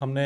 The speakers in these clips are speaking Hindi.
हमने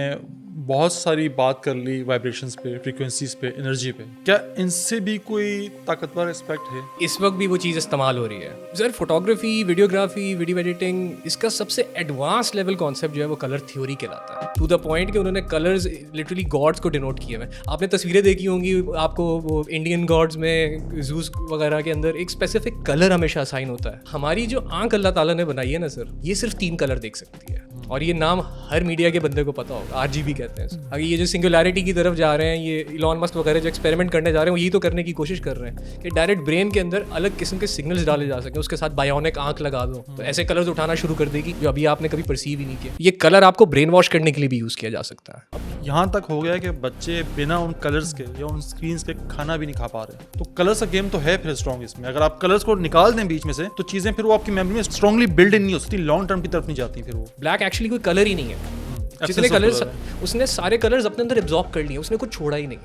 बहुत सारी बात कर ली वाइब्रेशंस पे, फ्रीक्वेंसीज पे, एनर्जी पे। क्या इनसे भी कोई ताकतवर एस्पेक्ट है? इस वक्त भी वो चीज़ इस्तेमाल हो रही है sir. Photography, videography, video editing, इसका सबसे एडवांस लेवल कॉन्सेप्ट जो है वो कलर थ्योरी कहलाता है। टू द पॉइंट कि उन्होंने कलर्स लिटरली गॉड्स को डिनोट किए हुए हैं। आपने तस्वीरें देखी होंगी, आपको वो इंडियन गॉड्स में जूस वगैरह के अंदर एक स्पेसिफिक कलर हमेशा असाइन होता है। हमारी जो आंख अल्लाह ताला ने बनाई है ना सर, ये सिर्फ 3 कलर देख सकती है। और ये नाम हर मीडिया के बंदे को पता होगा, RGB कहते हैं। अगर ये जो सिंगुलैरिटी की तरफ जा रहे हैं, ये इलॉन मस्क वगैरह जो एक्सपेरिमेंट करने जा रहे हैं, वो यही तो करने की कोशिश कर रहे हैं कि डायरेक्ट ब्रेन के अंदर अलग किस्म के सिग्नल्स डाले जा सकें। उसके साथ बायोनिक आंख लगा दो तो ऐसे कलर्स उठाना शुरू कर देगी जो अभी आपने कभी परसीव ही नहीं किया। ये कलर आपको ब्रेन वॉश करने के लिए भी यूज़ किया जा सकता है। यहाँ तक हो गया है कि बच्चे बिना उन कलर्स के या उन स्क्रीन्स के खाना भी नहीं खा पा रहे। तो कलर्स का गेम तो है फिर स्ट्रॉन्ग इसमें। अगर आप कलर्स को निकाल दें बीच में से तो चीज़ें फिर वो आपकी मेमोरी में स्ट्रांगली बिल्ड इन नहीं हो सकती, लॉन्ग टर्म की तरफ नहीं जाती फिर वो। ब्लैक एक्चुअली कोई कलर ही नहीं है। जितने कलर्स उसने सारे कलर्स अपने अंदर एब्जॉर्ब कर लिए, उसने कुछ छोड़ा ही नहीं।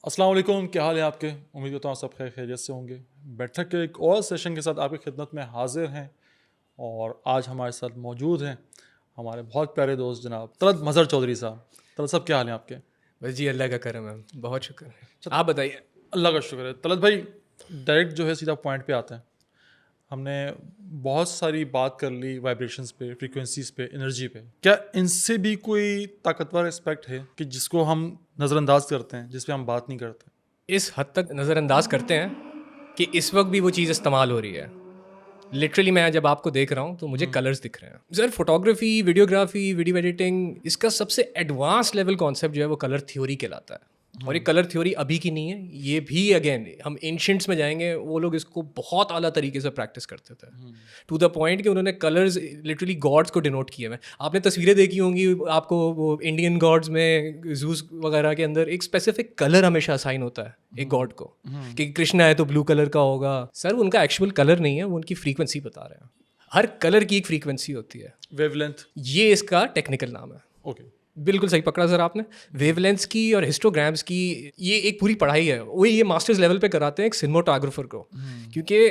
अस्सलाम वालेकुम, क्या हाल है आपके? उम्मीद करता हूँ सब खैर खैरियत से होंगे। बैठक के एक और सेशन के साथ आपकी खिदमत में हाजिर हैं और आज हमारे साथ मौजूद हैं हमारे बहुत प्यारे दोस्त जनाब तलत मज़हर चौधरी साहब। तलत साहब क्या हाल है आपके? बस जी, अल्लाह का करम है, बहुत शुक्र है। आप बताइए। अल्लाह का शुक्र है। तलत भाई डायरेक्ट जो है सीधा पॉइंट पे आते हैं। हमने बहुत सारी बात कर ली वाइब्रेशंस पे, फ्रीक्वेंसीज पे, एनर्जी पे। क्या इनसे भी कोई ताकतवर एस्पेक्ट है कि जिसको हम नज़रअंदाज करते हैं, जिस पे हम बात नहीं करते? इस हद तक नज़रअंदाज करते हैं कि इस वक्त भी वो चीज़ इस्तेमाल हो रही है। लिटरली मैं जब आपको देख रहा हूँ तो मुझे कलर्स दिख रहे हैं sir. Photography, videography, video editing, इसका सबसे एडवांस लेवल कॉन्सेप्ट जो है वो कलर थ्योरी कहलाता है। और ये कलर थ्योरी अभी की नहीं है, ये भी अगेन हम एंशिएंट्स में जाएंगे, वो लोग इसको बहुत आला तरीके से प्रैक्टिस करते थे। टू द पॉइंट कि उन्होंने कलर्स लिटरली गॉड्स को डिनोट किए हुए हैं। आपने तस्वीरें देखी होंगी, आपको वो इंडियन गॉड्स में जूस वगैरह के अंदर एक स्पेसिफिक कलर हमेशा असाइन होता है एक गॉड को, कि कृष्णा है तो ब्लू कलर का होगा। सर उनका एक्चुअल कलर नहीं है, वो उनकी फ्रीक्वेंसी बता रहे हैं। हर कलर की एक फ्रीक्वेंसी होती है, वेवलेंथ। ये इसका टेक्निकल नाम है। ओके, बिल्कुल सही पकड़ा सर आपने। वेवलेंथ्स की और हिस्टोग्राम्स की ये एक पूरी पढ़ाई है। वही ये मास्टर्स लेवल पे कराते हैं एक सिनेमेटोग्राफर को, क्योंकि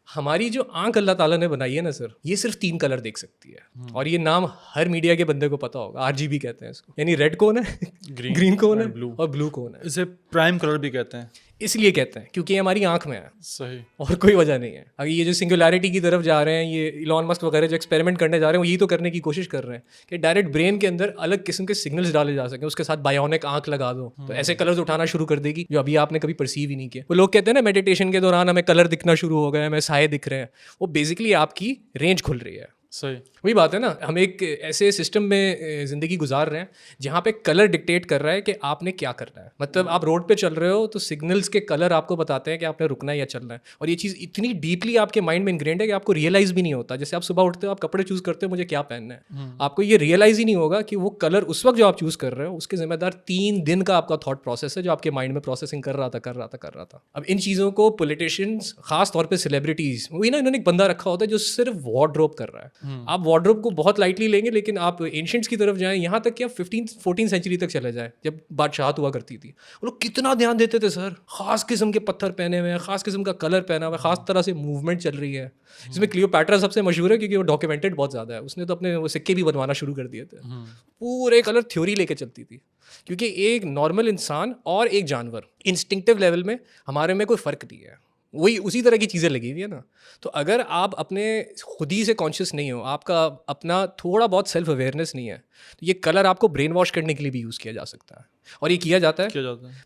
हमारी जो आंख अल्लाह ताला ने बनाई है ना सर, ये सिर्फ 3 कलर देख सकती है। और ये नाम हर मीडिया के बंदे को पता होगा, RGB कहते हैं इसको। यानी रेड कौन है, ग्रीन कौन है blue। और ब्लू कौन है। इसे प्राइम कलर भी कहते हैं। इसलिए कहते हैं क्योंकि ये हमारी आंख में है, सही। और कोई वजह नहीं है। अगर ये जो सिंगुलैरिटी की तरफ जा रहे हैं, ये इलॉन मस्क वगैरह जो एक्सपेरिमेंट करने जा रहे हैं, वो यही तो करने की कोशिश कर रहे हैं कि डायरेक्ट ब्रेन के अंदर अलग किस्म के सिग्नल्स डाले जा सकें। उसके साथ बायोनिक आंख लगा दो तो ऐसे कलर्स उठाना शुरू कर देगी जो अभी आपने कभी परसीव ही नहीं किया। वो लोग कहते हैं ना मेडिटेशन के दौरान हमें कलर दिखना शुरू हो गए, हमें साए दिख रहे हैं, वो बेसिकली आपकी रेंज खुल रही है। सही। वही बात है ना, हम एक ऐसे सिस्टम में ज़िंदगी गुजार रहे हैं जहाँ पे कलर डिक्टेट कर रहा है कि आपने क्या करना है। मतलब आप रोड पे चल रहे हो तो सिग्नल्स के कलर आपको बताते हैं कि आपने रुकना है या चलना है। और ये चीज़ इतनी डीपली आपके माइंड में इनग्रेंड है कि आपको रियलाइज़ भी नहीं होता। जैसे आप सुबह उठते हो, आप कपड़े चूज़ करते हो मुझे क्या पहनना है, आपको ये रियलाइज़ ही नहीं होगा कि वो कलर उस वक्त जो आप चूज़ कर रहे हो उसके जिम्मेदार 3 दिन का आपका थॉट प्रोसेस है जो आपके माइंड में प्रोसेसिंग कर रहा था। अब इन चीज़ों को पॉलिटिशियंस, खास तौर पर सेलिब्रिटीज़, वही ना, इन्होंने एक बंदा रखा होता है जो सिर्फ वार्डरोब कर रहा है। आप वार्डरोब को बहुत लाइटली लेंगे, लेकिन आप एंशिएंट्स की तरफ जाएं, यहाँ तक कि आप 15-14 सेंचुरी तक चले जाएं जब बादशाहत हुआ करती थी, वो लोग कितना ध्यान देते थे सर। खास किस्म के पत्थर पहने हुए हैं, खास किस्म का कलर पहना हुआ है, खास तरह से मूवमेंट चल रही है। इसमें क्लियोपैट्रा सबसे मशहूर है क्योंकि वो डॉक्यूमेंटेड बहुत ज़्यादा है। उसने तो अपने वो सिक्के भी बनवाना शुरू कर दिए थे। पूरे कलर थ्योरी लेके चलती थी, क्योंकि एक नॉर्मल इंसान और एक जानवर इंस्टिंक्टिव लेवल में हमारे में कोई फ़र्क नहीं है, वही उसी तरह की चीज़ें लगी हुई है ना। तो अगर आप अपने खुद ही से कॉन्शियस नहीं हो, आपका अपना थोड़ा बहुत सेल्फ अवेयरनेस नहीं है, तो ये कलर आपको ब्रेन वॉश करने के लिए भी यूज़ किया जा सकता है। और ये किया जाता है।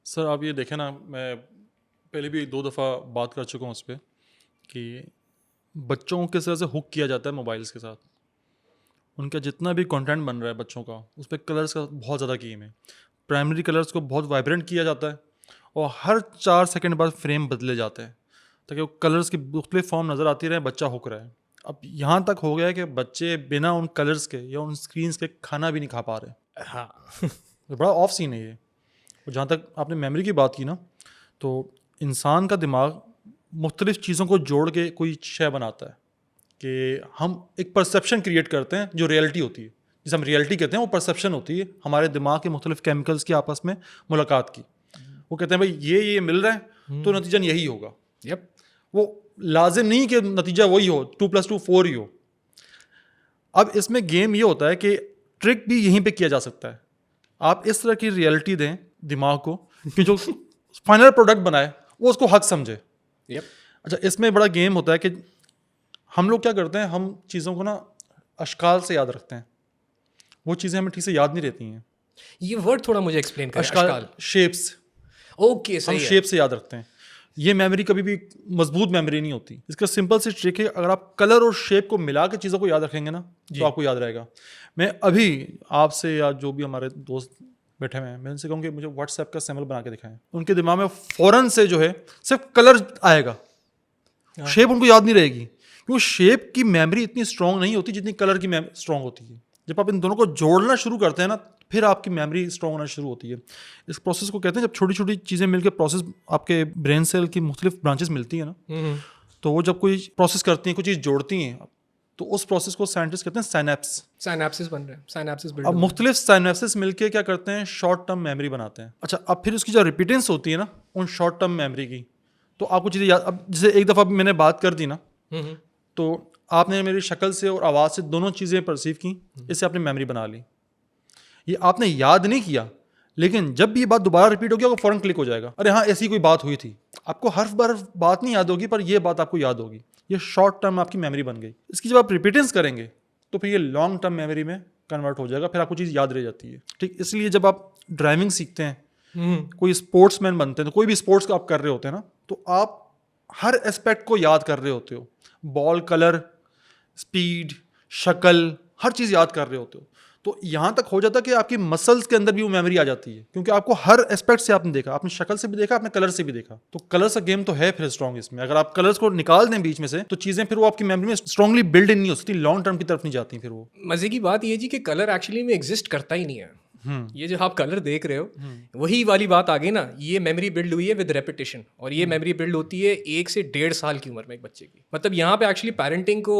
सर आप ये देखें ना, मैं पहले भी 2 दफ़ा बात कर चुका हूँ उस पर कि बच्चों को किस तरह से हुक किया जाता है मोबाइल्स के साथ। उनका जितना भी कंटेंट बन रहा है बच्चों का, उस पर कलर्स का बहुत ज़्यादा गेम है। प्राइमरी कलर्स को बहुत वाइब्रेंट किया जाता है और हर 4 सेकंड बाद फ्रेम बदले जाते हैं ताकि वो कलर्स की मुख्तलिफ फॉर्म नज़र आती रहे, बच्चा हुक रहा है। अब यहाँ तक हो गया है कि बच्चे बिना उन कलर्स के या उन स्क्रीन्स के खाना भी नहीं खा पा रहे। हाँ तो बड़ा ऑफ सीन है ये। और जहाँ तक आपने मेमोरी की बात की ना, तो इंसान का दिमाग मुख्तलिफ चीज़ों को जोड़ के कोई शय बनाता है कि हम एक परसेप्शन क्रिएट करते हैं जो रियलिटी होती है। जिसे हम रियलिटी कहते हैं, वो परसेप्शन होती है हमारे दिमाग के मुख्तलिफ केमिकल्स की आपस में मुलाकात की। वो कहते हैं भाई ये मिल रहा है तो नतीजन यही होगा। यप। वो लाजिम नहीं कि नतीजा वही हो 2+2 4 ही हो। अब इसमें गेम ये होता है कि ट्रिक भी यहीं पे किया जा सकता है। आप इस तरह की रियलिटी दें दिमाग को कि जो फाइनल प्रोडक्ट बनाए वो उसको हक समझे। अच्छा, इसमें बड़ा गेम होता है कि हम लोग क्या करते हैं, हम चीज़ों को ना अशकाल से याद रखते हैं, वो चीज़ें हमें ठीक से याद नहीं रहती हैं। ये वर्ड थोड़ा मुझे एक्सप्लेन करें। अशकाल, शेप्स, ओके, सही हम है। शेप से याद रखते हैं। ये मेमोरी कभी भी मजबूत मेमोरी नहीं होती। इसका सिंपल सी ट्रिक है, अगर आप कलर और शेप को मिला के चीज़ों को याद रखेंगे ना तो आपको याद रहेगा। मैं अभी आपसे या जो भी हमारे दोस्त बैठे हुए हैं, मैं उनसे कहूँगी मुझे व्हाट्सएप का सिंबल बना के दिखाएं, उनके दिमाग में फ़ौरन से जो है सिर्फ कलर आएगा, शेप उनको याद नहीं रहेगी, क्योंकि शेप की मेमोरी इतनी स्ट्रांग नहीं होती जितनी कलर की स्ट्रांग होती है। जब आप इन दोनों को जोड़ना शुरू करते हैं ना, फिर आपकी मेमोरी स्ट्रांग होना शुरू होती है। इस प्रोसेस को कहते हैं, जब छोटी छोटी चीज़ें मिलकर प्रोसेस, आपके ब्रेन सेल की मुख्तलिफ ब्रांचेस मिलती हैं ना, तो वो जब कोई प्रोसेस करती हैं, कोई चीज़ जोड़ती हैं, तो उस प्रोसेस को साइंटिस्ट कहते हैं साइनेप्स। साइनेप्सिस बन रहे हैं, साइनेप्सिस बिल्ड। अब मुख्तलिफ साइनेप्सिस मिलके क्या करते हैं, शॉर्ट टर्म मेमोरी बनाते हैं। अच्छा, अब फिर उसकी जो रिपीटेंस होती है ना उन शॉर्ट टर्म मेमोरी की, तो आपको चीज़ें याद, अब जैसे एक दफ़ा मैंने बात कर दी ना, तो आपने मेरी शक्ल से और आवाज़ से दोनों चीज़ें परसीव की, इससे आपने मेमोरी बना ली। ये आपने याद नहीं किया, लेकिन जब भी ये बात दोबारा रिपीट होगी आपको फ़ौरन क्लिक हो जाएगा, अरे हाँ ऐसी कोई बात हुई थी। आपको हर बार बात नहीं याद होगी, पर ये बात आपको याद होगी। ये शॉर्ट टर्म आपकी मेमोरी बन गई। इसकी जब आप रिपीटेंस करेंगे तो फिर ये लॉन्ग टर्म मेमोरी में कन्वर्ट हो जाएगा, फिर आपको चीज़ याद रह जाती है। ठीक, इसलिए जब आप ड्राइविंग सीखते हैं, कोई स्पोर्ट्समैन बनते हैं, तो कोई भी स्पोर्ट्स का आप कर रहे होते हैं ना, तो आप हर एस्पेक्ट को याद कर रहे होते हो। बॉल कलर, स्पीड, शक्ल, हर चीज़ याद कर रहे होते हो। तो यहाँ तक हो जाता है कि आपकी मसल्स के अंदर भी वो मेमोरी आ जाती है, क्योंकि आपको हर एस्पेक्ट से आपने देखा, आपने शक्ल से भी देखा, आपने कलर से भी देखा। तो कलर्स का गेम तो है फिर स्ट्रॉन्ग इसमें। अगर आप कलर्स को निकाल दें बीच में से, तो चीज़ें फिर वो आपकी मेमोरी में स्ट्रांगली बिल्ड इन नहीं हो सकती, लॉन्ग टर्म की तरफ नहीं जाती फिर वो। मजे की बात ये जी कि कलर एक्चुअली में एग्जिस्ट करता ही नहीं है। ये जो आप कलर देख रहे हो, वही वाली बात आ गई ना, ये मेमोरी बिल्ड हुई है विद रेपिटेशन, और ये मेमोरी बिल्ड होती है 1 से 1.5 साल की उम्र में एक बच्चे की। मतलब यहाँ पे एक्चुअली पेरेंटिंग को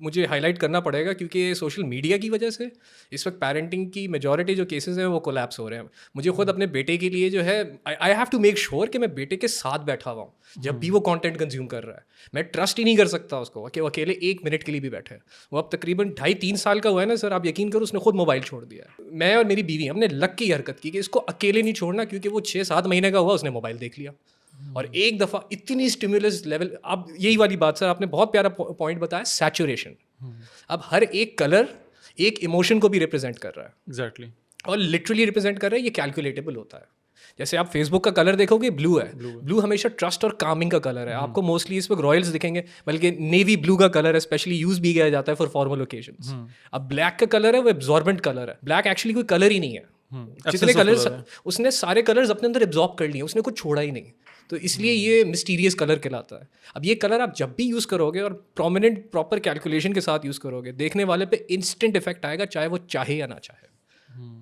मुझे हाईलाइट करना पड़ेगा, क्योंकि सोशल मीडिया की वजह से इस वक्त पेरेंटिंग की मेजॉरिटी जो केसेस हैं वो कोलैप्स हो रहे हैं। मुझे खुद अपने बेटे के लिए जो है, I have to make sure कि मैं बेटे के साथ बैठा हुआ हूँ जब भी वो कंटेंट कंज्यूम कर रहा है। मैं ट्रस्ट ही नहीं कर सकता उसको कि वो अकेले 1 मिनट के लिए भी बैठे। वो अब तकरीबन 2.5-3 साल का हुआ है ना सर, आप यकीन करो उसने खुद मोबाइल छोड़ दिया है। मैं और मेरी बीवी हमने लक की हरकत की कि इसको अकेले नहीं छोड़ना, क्योंकि वो 6-7 महीने का हुआ उसने मोबाइल देख लिया। और एक दफ़ा इतनी स्टिमुलस लेवल, अब यही वाली बात सर आपने बहुत प्यारा पॉइंट बताया, सैचुरेशन। अब हर एक कलर एक इमोशन को भी रिप्रेजेंट कर रहा है। एग्जैक्टली। और लिटरली रिप्रेजेंट कर रहा है। ये कैलकुलेटेबल होता है। जैसे आप फेसबुक का कलर देखोगे, ब्लू है। ब्लू हमेशा ट्रस्ट और कामिंग का कलर है। आपको मोस्टली इस वक्त रॉयल्स दिखेंगे, बल्कि नेवी ब्लू का कलर है, स्पेशली यूज भी किया जाता है फॉर फॉर्मल ओकेजन्स। अब ब्लैक का कलर है, वो एब्जॉर्बेंट कलर है। ब्लैक एक्चुअली कोई कलर ही नहीं है। जितने कलर्स उसने सारे कलर्स अपने अंदर एब्जॉर्ब कर लिए, उसने कुछ छोड़ा ही नहीं। तो इसलिए ये मिस्टीरियस कलर कहलाता है। अब ये कलर आप जब भी यूज़ करोगे और प्रोमिनेंट प्रॉपर कैलकुलेशन के साथ यूज़ करोगे, देखने वाले पे इंस्टेंट इफेक्ट आएगा, चाहे वो चाहे या ना चाहे।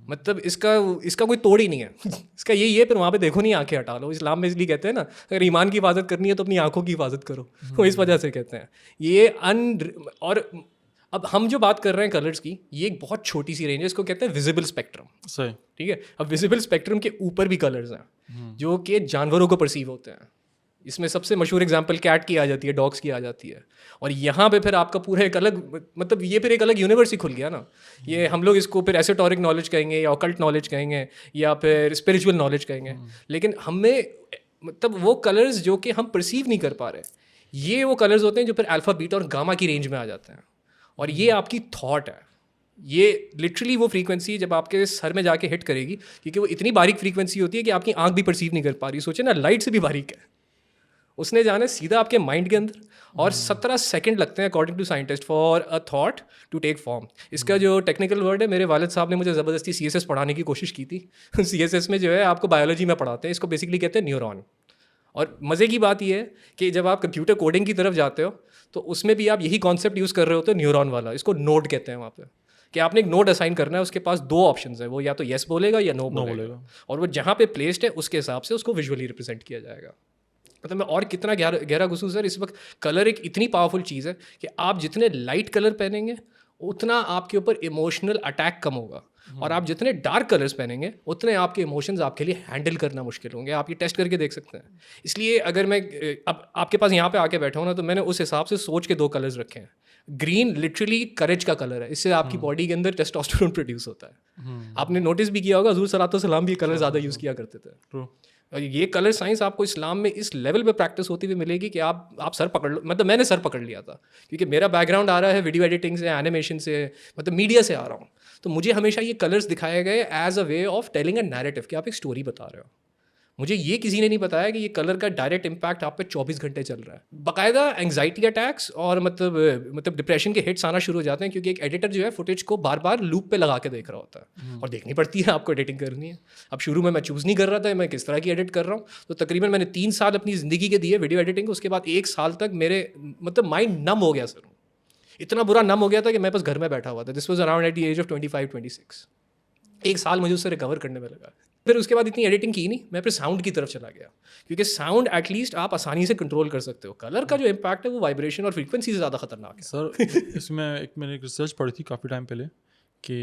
मतलब इसका कोई तोड़ ही नहीं है। इसका यही है, फिर वहाँ पे देखो नहीं, आंखें हटा लो। इस्लाम में इसलिए कहते हैं ना, अगर ईमान की हिफाजत करनी है तो अपनी आंखों की हिफाजत करो। तो इस वजह से कहते हैं ये और अब हम जो बात कर रहे हैं कलर्स की, ये एक बहुत छोटी सी रेंज है, इसको कहते हैं विजिबल स्पेक्ट्रम। सही। ठीक है। अब विजिबल स्पेक्ट्रम के ऊपर भी कलर्स हैं जो कि जानवरों को परसीव होते हैं। इसमें सबसे मशहूर एग्जांपल कैट की आ जाती है, डॉग्स की आ जाती है। और यहाँ पे फिर आपका पूरा एक अलग, मतलब ये फिर एक अलग यूनिवर्स ही खुल गया ना। ये हम लोग इसको फिर एसोटोरिक नॉलेज कहेंगे, या ऑकल्ट नॉलेज कहेंगे, या फिर स्पिरिचुअल नॉलेज कहेंगे। लेकिन हमें मतलब वो कलर्स जो कि हम परसीव नहीं कर पा रहे, ये वो कलर्स होते हैं जो फिर अल्फा, बीटा और गामा की रेंज में आ जाते हैं। और ये आपकी थॉट है। ये लिटरली वो फ्रीक्वेंसी है जब आपके सर में जाके हिट करेगी, क्योंकि वो इतनी बारीक फ्रीक्वेंसी होती है कि आपकी आंख भी परसीव नहीं कर पा रही। सोचे ना, लाइट से भी बारीक है। उसने जाना सीधा आपके माइंड के अंदर, और 17 सेकंड लगते हैं according to scientist for a thought to take form. इसका जो टेक्निकल वर्ड है, मेरे वालिद साहब ने मुझे ज़बरदस्ती CSS पढ़ाने की कोशिश की थी। CSS में जो है आपको बायोलॉजी में पढ़ाते हैं, इसको बेसिकली कहते हैं न्यूरॉन। और मज़े की बात यह है कि जब आप कंप्यूटर कोडिंग की तरफ जाते हो तो उसमें भी आप यही कॉन्सेप्ट यूज़ कर रहे होते हो, न्यूरॉन वाला। इसको नोड कहते हैं वहाँ पे, कि आपने एक नोड असाइन करना है, उसके पास 2 ऑप्शंस है, वो या तो येस बोलेगा या नो बोलेगा। और वो जहाँ पे प्लेस्ड है उसके हिसाब से उसको विजुअली रिप्रेजेंट किया जाएगा। मतलब मैं और कितना गहरा घुसूँ सर, इस वक्त कलर एक इतनी पावरफुल चीज़ है कि आप जितने लाइट कलर पहनेंगे उतना आपके ऊपर इमोशनल अटैक कम होगा। और आप जितने डार्क कलर्स पहनेंगे उतने आपके इमोशंस आपके लिए हैंडल करना मुश्किल होंगे। आप ये टेस्ट करके देख सकते हैं। इसलिए अगर मैं अब आपके पास यहाँ पे आके बैठा हूँ ना, तो मैंने उस हिसाब से सोच के 2 कलर्स रखे हैं। ग्रीन लिटरली करेज का कलर है, इससे आपकी बॉडी के अंदर टेस्टोस्टेरोन प्रोड्यूस होता है। आपने नोटिस भी किया होगा, हुजूर सल्लल्लाहु अलैहि वसल्लम भी ये कलर ज़्यादा यूज़ किया करते थे। True. और ये कलर साइंस आपको इस्लाम में इस लेवल पे प्रैक्टिस होती हुई मिलेगी कि आप सर पकड़ लो। मतलब मैंने सर पकड़ लिया था, क्योंकि मेरा बैकग्राउंड आ रहा है वीडियो एडिटिंग से, एनिमेशन से, मतलब मीडिया से आ रहा हूँ। तो मुझे हमेशा ये कलर्स दिखाए गए as a way of telling a narrative कि आप एक स्टोरी बता रहे हो। मुझे ये किसी ने नहीं बताया कि ये कलर का डायरेक्ट इम्पैक्ट आप पे 24 घंटे चल रहा है। बाकायदा एंग्जाइटी अटैक्स और मतलब डिप्रेशन के हिट्स आना शुरू हो जाते हैं, क्योंकि एक एडिटर जो है फुटेज को बार बार लूप पे लगा के देख रहा होता है और देखनी पड़ती है, आपको एडिटिंग करनी है। अब शुरू में मैं चूज़ नहीं कर रहा था मैं किस तरह की एडिट कर रहा हूँ, तो तकरीबन मैंने 3 साल अपनी ज़िंदगी के दिए वीडियो एडिटिंग। उसके बाद 1 साल तक मेरे मतलब माइंड नम हो गया सर, इतना बुरा नम हो गया था कि मैं बस घर में बैठा हुआ था। This was around at the age of 25-26। 1 साल मुझे उससे रिकवर करने में लगा। फिर उसके बाद इतनी एडिटिंग की नहीं, मैं फिर साउंड की तरफ चला गया, क्योंकि साउंड एटलीस्ट आप आसानी से कंट्रोल कर सकते हो। कलर का जो इम्पैक्ट है वो वाइब्रेशन और फ्रीक्वेंसी से ज़्यादा खतरनाक है। सर इसमें मैंने एक रिसर्च पढ़ी थी काफ़ी टाइम पहले कि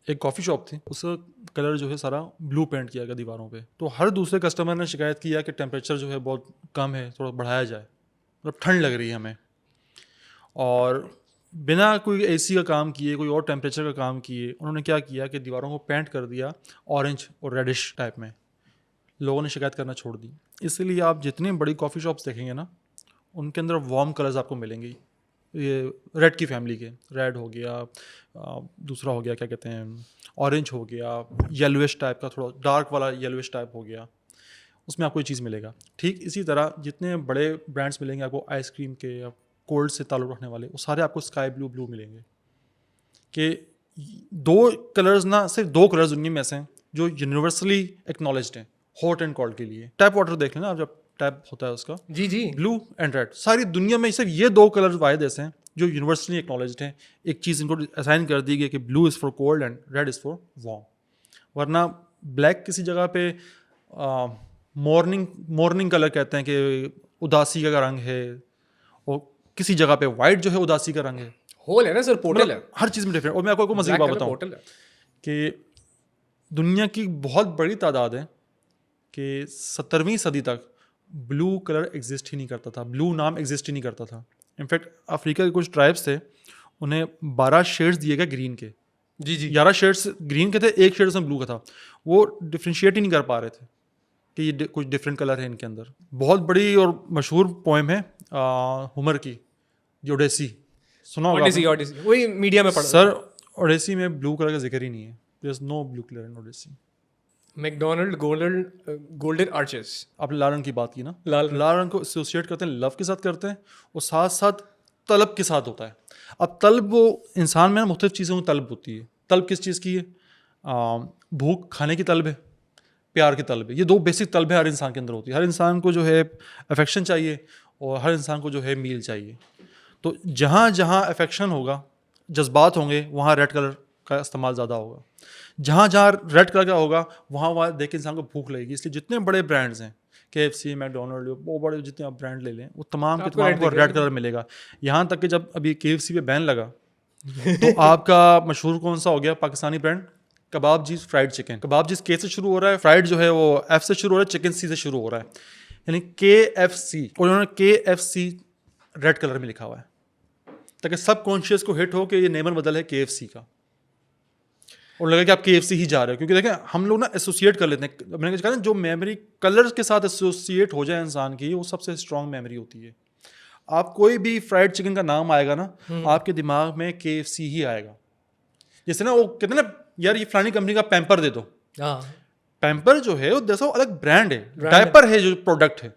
एक कॉफ़ी शॉप थी, उसका कलर जो है सारा ब्लू पेंट किया गया दीवारों पे। तो हर दूसरे कस्टमर ने शिकायत किया कि टेम्परेचर जो है बहुत कम है, थोड़ा बढ़ाया जाए, मतलब ठंड लग रही है हमें। और बिना कोई एसी का काम किए, कोई और टेम्परेचर का काम किए, उन्होंने क्या किया कि दीवारों को पेंट कर दिया ऑरेंज और रेडिश टाइप में। लोगों ने शिकायत करना छोड़ दी। इसलिए आप जितनी बड़ी कॉफ़ी शॉप्स देखेंगे ना, उनके अंदर वार्म कलर्स आपको मिलेंगे। ये रेड की फैमिली के, रेड हो गया, दूसरा हो गया क्या कहते हैं, ऑरेंज हो गया, येलोइश टाइप का, थोड़ा डार्क वाला येलोइश टाइप हो गया, उसमें आपको ये चीज़ मिलेगा। ठीक इसी तरह जितने बड़े ब्रांड्स मिलेंगे आपको आइसक्रीम के या कोल्ड से ताल्लुक़ रखने वाले, वो सारे आपको स्काई ब्लू मिलेंगे। कि 2 कलर्स ना, सिर्फ 2 कलर्स दुनिया में ऐसे हैं जो यूनिवर्सली एक्नॉलेज्ड हैं हॉट एंड कोल्ड के लिए। टैप वाटर देख लेना आप, जब टैप होता है उसका, जी ब्लू एंड रेड, सारी दुनिया में सिर्फ ये 2 कलर वाहिद ऐसे हैं जो यूनिवर्सली एक्नॉलेज्ड हैं। एक चीज़ इनको असाइन कर दी गई कि blue is for cold and red is for warm. वरना ब्लैक किसी जगह पे मॉर्निंग कलर कहते हैं कि उदासी का रंग है, और किसी जगह पे वाइट जो है उदासी का रंग है। होल है ना सर, पोर्टल है, हर चीज़ में डिफरेंट। और मैं आपको मज़ीद बात बताऊँ पोर्टल है कि दुनिया की बहुत बड़ी तादाद है कि 17वीं सदी तक ब्लू कलर एग्जिस्ट ही नहीं करता था, ब्लू नाम एग्जिस्ट ही नहीं करता था। इनफैक्ट अफ्रीका के कुछ ट्राइब्स थे, उन्हें 12 शेड्स दिए गए ग्रीन के। जी 11 शेड्स ग्रीन के थे, 1 शेड उसमें ब्लू का था। वो डिफ्रेंशिएट ही नहीं कर पा रहे थे कि ये कुछ डिफरेंट कलर है इनके अंदर। बहुत बड़ी और मशहूर पोएम है हुमर की, ओडेसी, सुना होगा आपने? ओडिसी वही मीडिया में पढ़ा सर ओडेसी में ब्लू कलर का जिक्र ही नहीं है। There is no blue colour in Odyssey. McDonald golden arches, आप लाल रंग की बात की ना, लाल रंग को एसोसिएट करते हैं, लव के साथ करते हैं, और साथ साथ तलब के साथ होता है। अब तलब, वो इंसान में ना मुख्तलिफ चीज़ों की तलब होती है। तलब किस चीज़ की है? भूख, खाने की तलब है, प्यार की तलब है। ये 2 बेसिक तलब है हर इंसान के अंदर होती है। हर इंसान को जो है अफेक्शन चाहिए, और हर इंसान को जो है मील चाहिए। तो जहाँ जहाँ अफेक्शन होगा, जज्बात होंगे, वहाँ रेड कलर का इस्तेमाल ज़्यादा होगा। जहाँ जहाँ रेड कलर का होगा, वहाँ देख के इंसान को भूख लगेगी। इसलिए जितने बड़े ब्रांड्स हैं, KFC, मैकडोनल्ड, वो बड़े जितने आप ब्रांड ले लें, वो तमाम के तमाम को रेड कलर मिलेगा। यहाँ तक कि जब अभी KFC पे बैन लगा तो आपका मशहूर कौन सा हो गया पाकिस्तानी ब्रांड? कबाब जीज फ्राइड चिकन। कबाब जीज K से शुरू हो रहा है, फ्राइड जो है वो F से शुरू हो रहा है, चिकन C से शुरू हो रहा है, यानी KFC। और उन्होंने KFC रेड कलर में लिखा हुआ है ताकि सब कॉन्शियस को हिट हो कि ये नेमर बदल है KFC का, और लगे कि आप KFC ही जा रहे हो। क्योंकि देखें, हम लोग ना एसोसिएट कर लेते हैं। मैंने कहा ना, जो मेमोरी कलर्स के साथ एसोसिएट हो जाए इंसान की, वो सबसे स्ट्रॉन्ग मेमोरी होती है। आप कोई भी फ्राइड चिकन का नाम आएगा ना, आपके दिमाग में KFC ही आएगा। जैसे ना वो कहते हैं ना, यार ये फलानी कंपनी का पैम्पर दे दो। पैम्पर जो है वो दरअसल अलग ब्रांड है, डायपर है जो प्रोडक्ट है,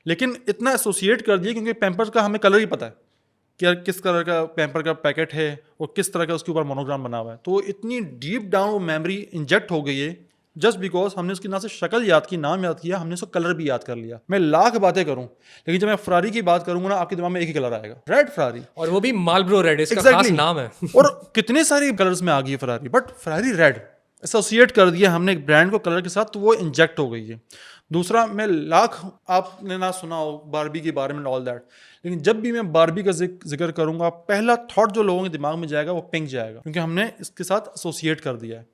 लेकिन इतना एसोसिएट कर दिया क्योंकि पैम्पर का हमें कलर ही पता है कि यार किस कलर का पैम्पर का पैकेट है और किस तरह का उसके ऊपर मोनोग्राम बना हुआ है। तो इतनी डीप डाउन वो मेमोरी इंजेक्ट हो गई है जस्ट बिकॉज हमने उसकी ना से शक्ल याद की, नाम याद किया, हमने उसका कलर भी याद कर लिया। मैं लाख बातें करूं, लेकिन जब मैं फरारी की बात करूंगा ना, आपके दिमाग में एक ही कलर आएगा, रेड फरारी, और वो भी मार्लबोरो रेड, इसका Exactly. खास नाम है। और कितने सारे कलर्स में आ गई है Ferrari, but Ferrari red. Associate कर दिया हमने एक ब्रांड को कलर के साथ, तो वो इंजेक्ट हो गई है। दूसरा, मैं लाख आपने ना सुना हो बारबी के बारे में ऑल दैट, लेकिन जब भी मैं बारबी का जिक्र करूंगा, पहला थॉट जो लोगों के दिमाग में जाएगा वो पिंक जाएगा, क्योंकि हमने इसके साथ एसोसिएट कर दिया है।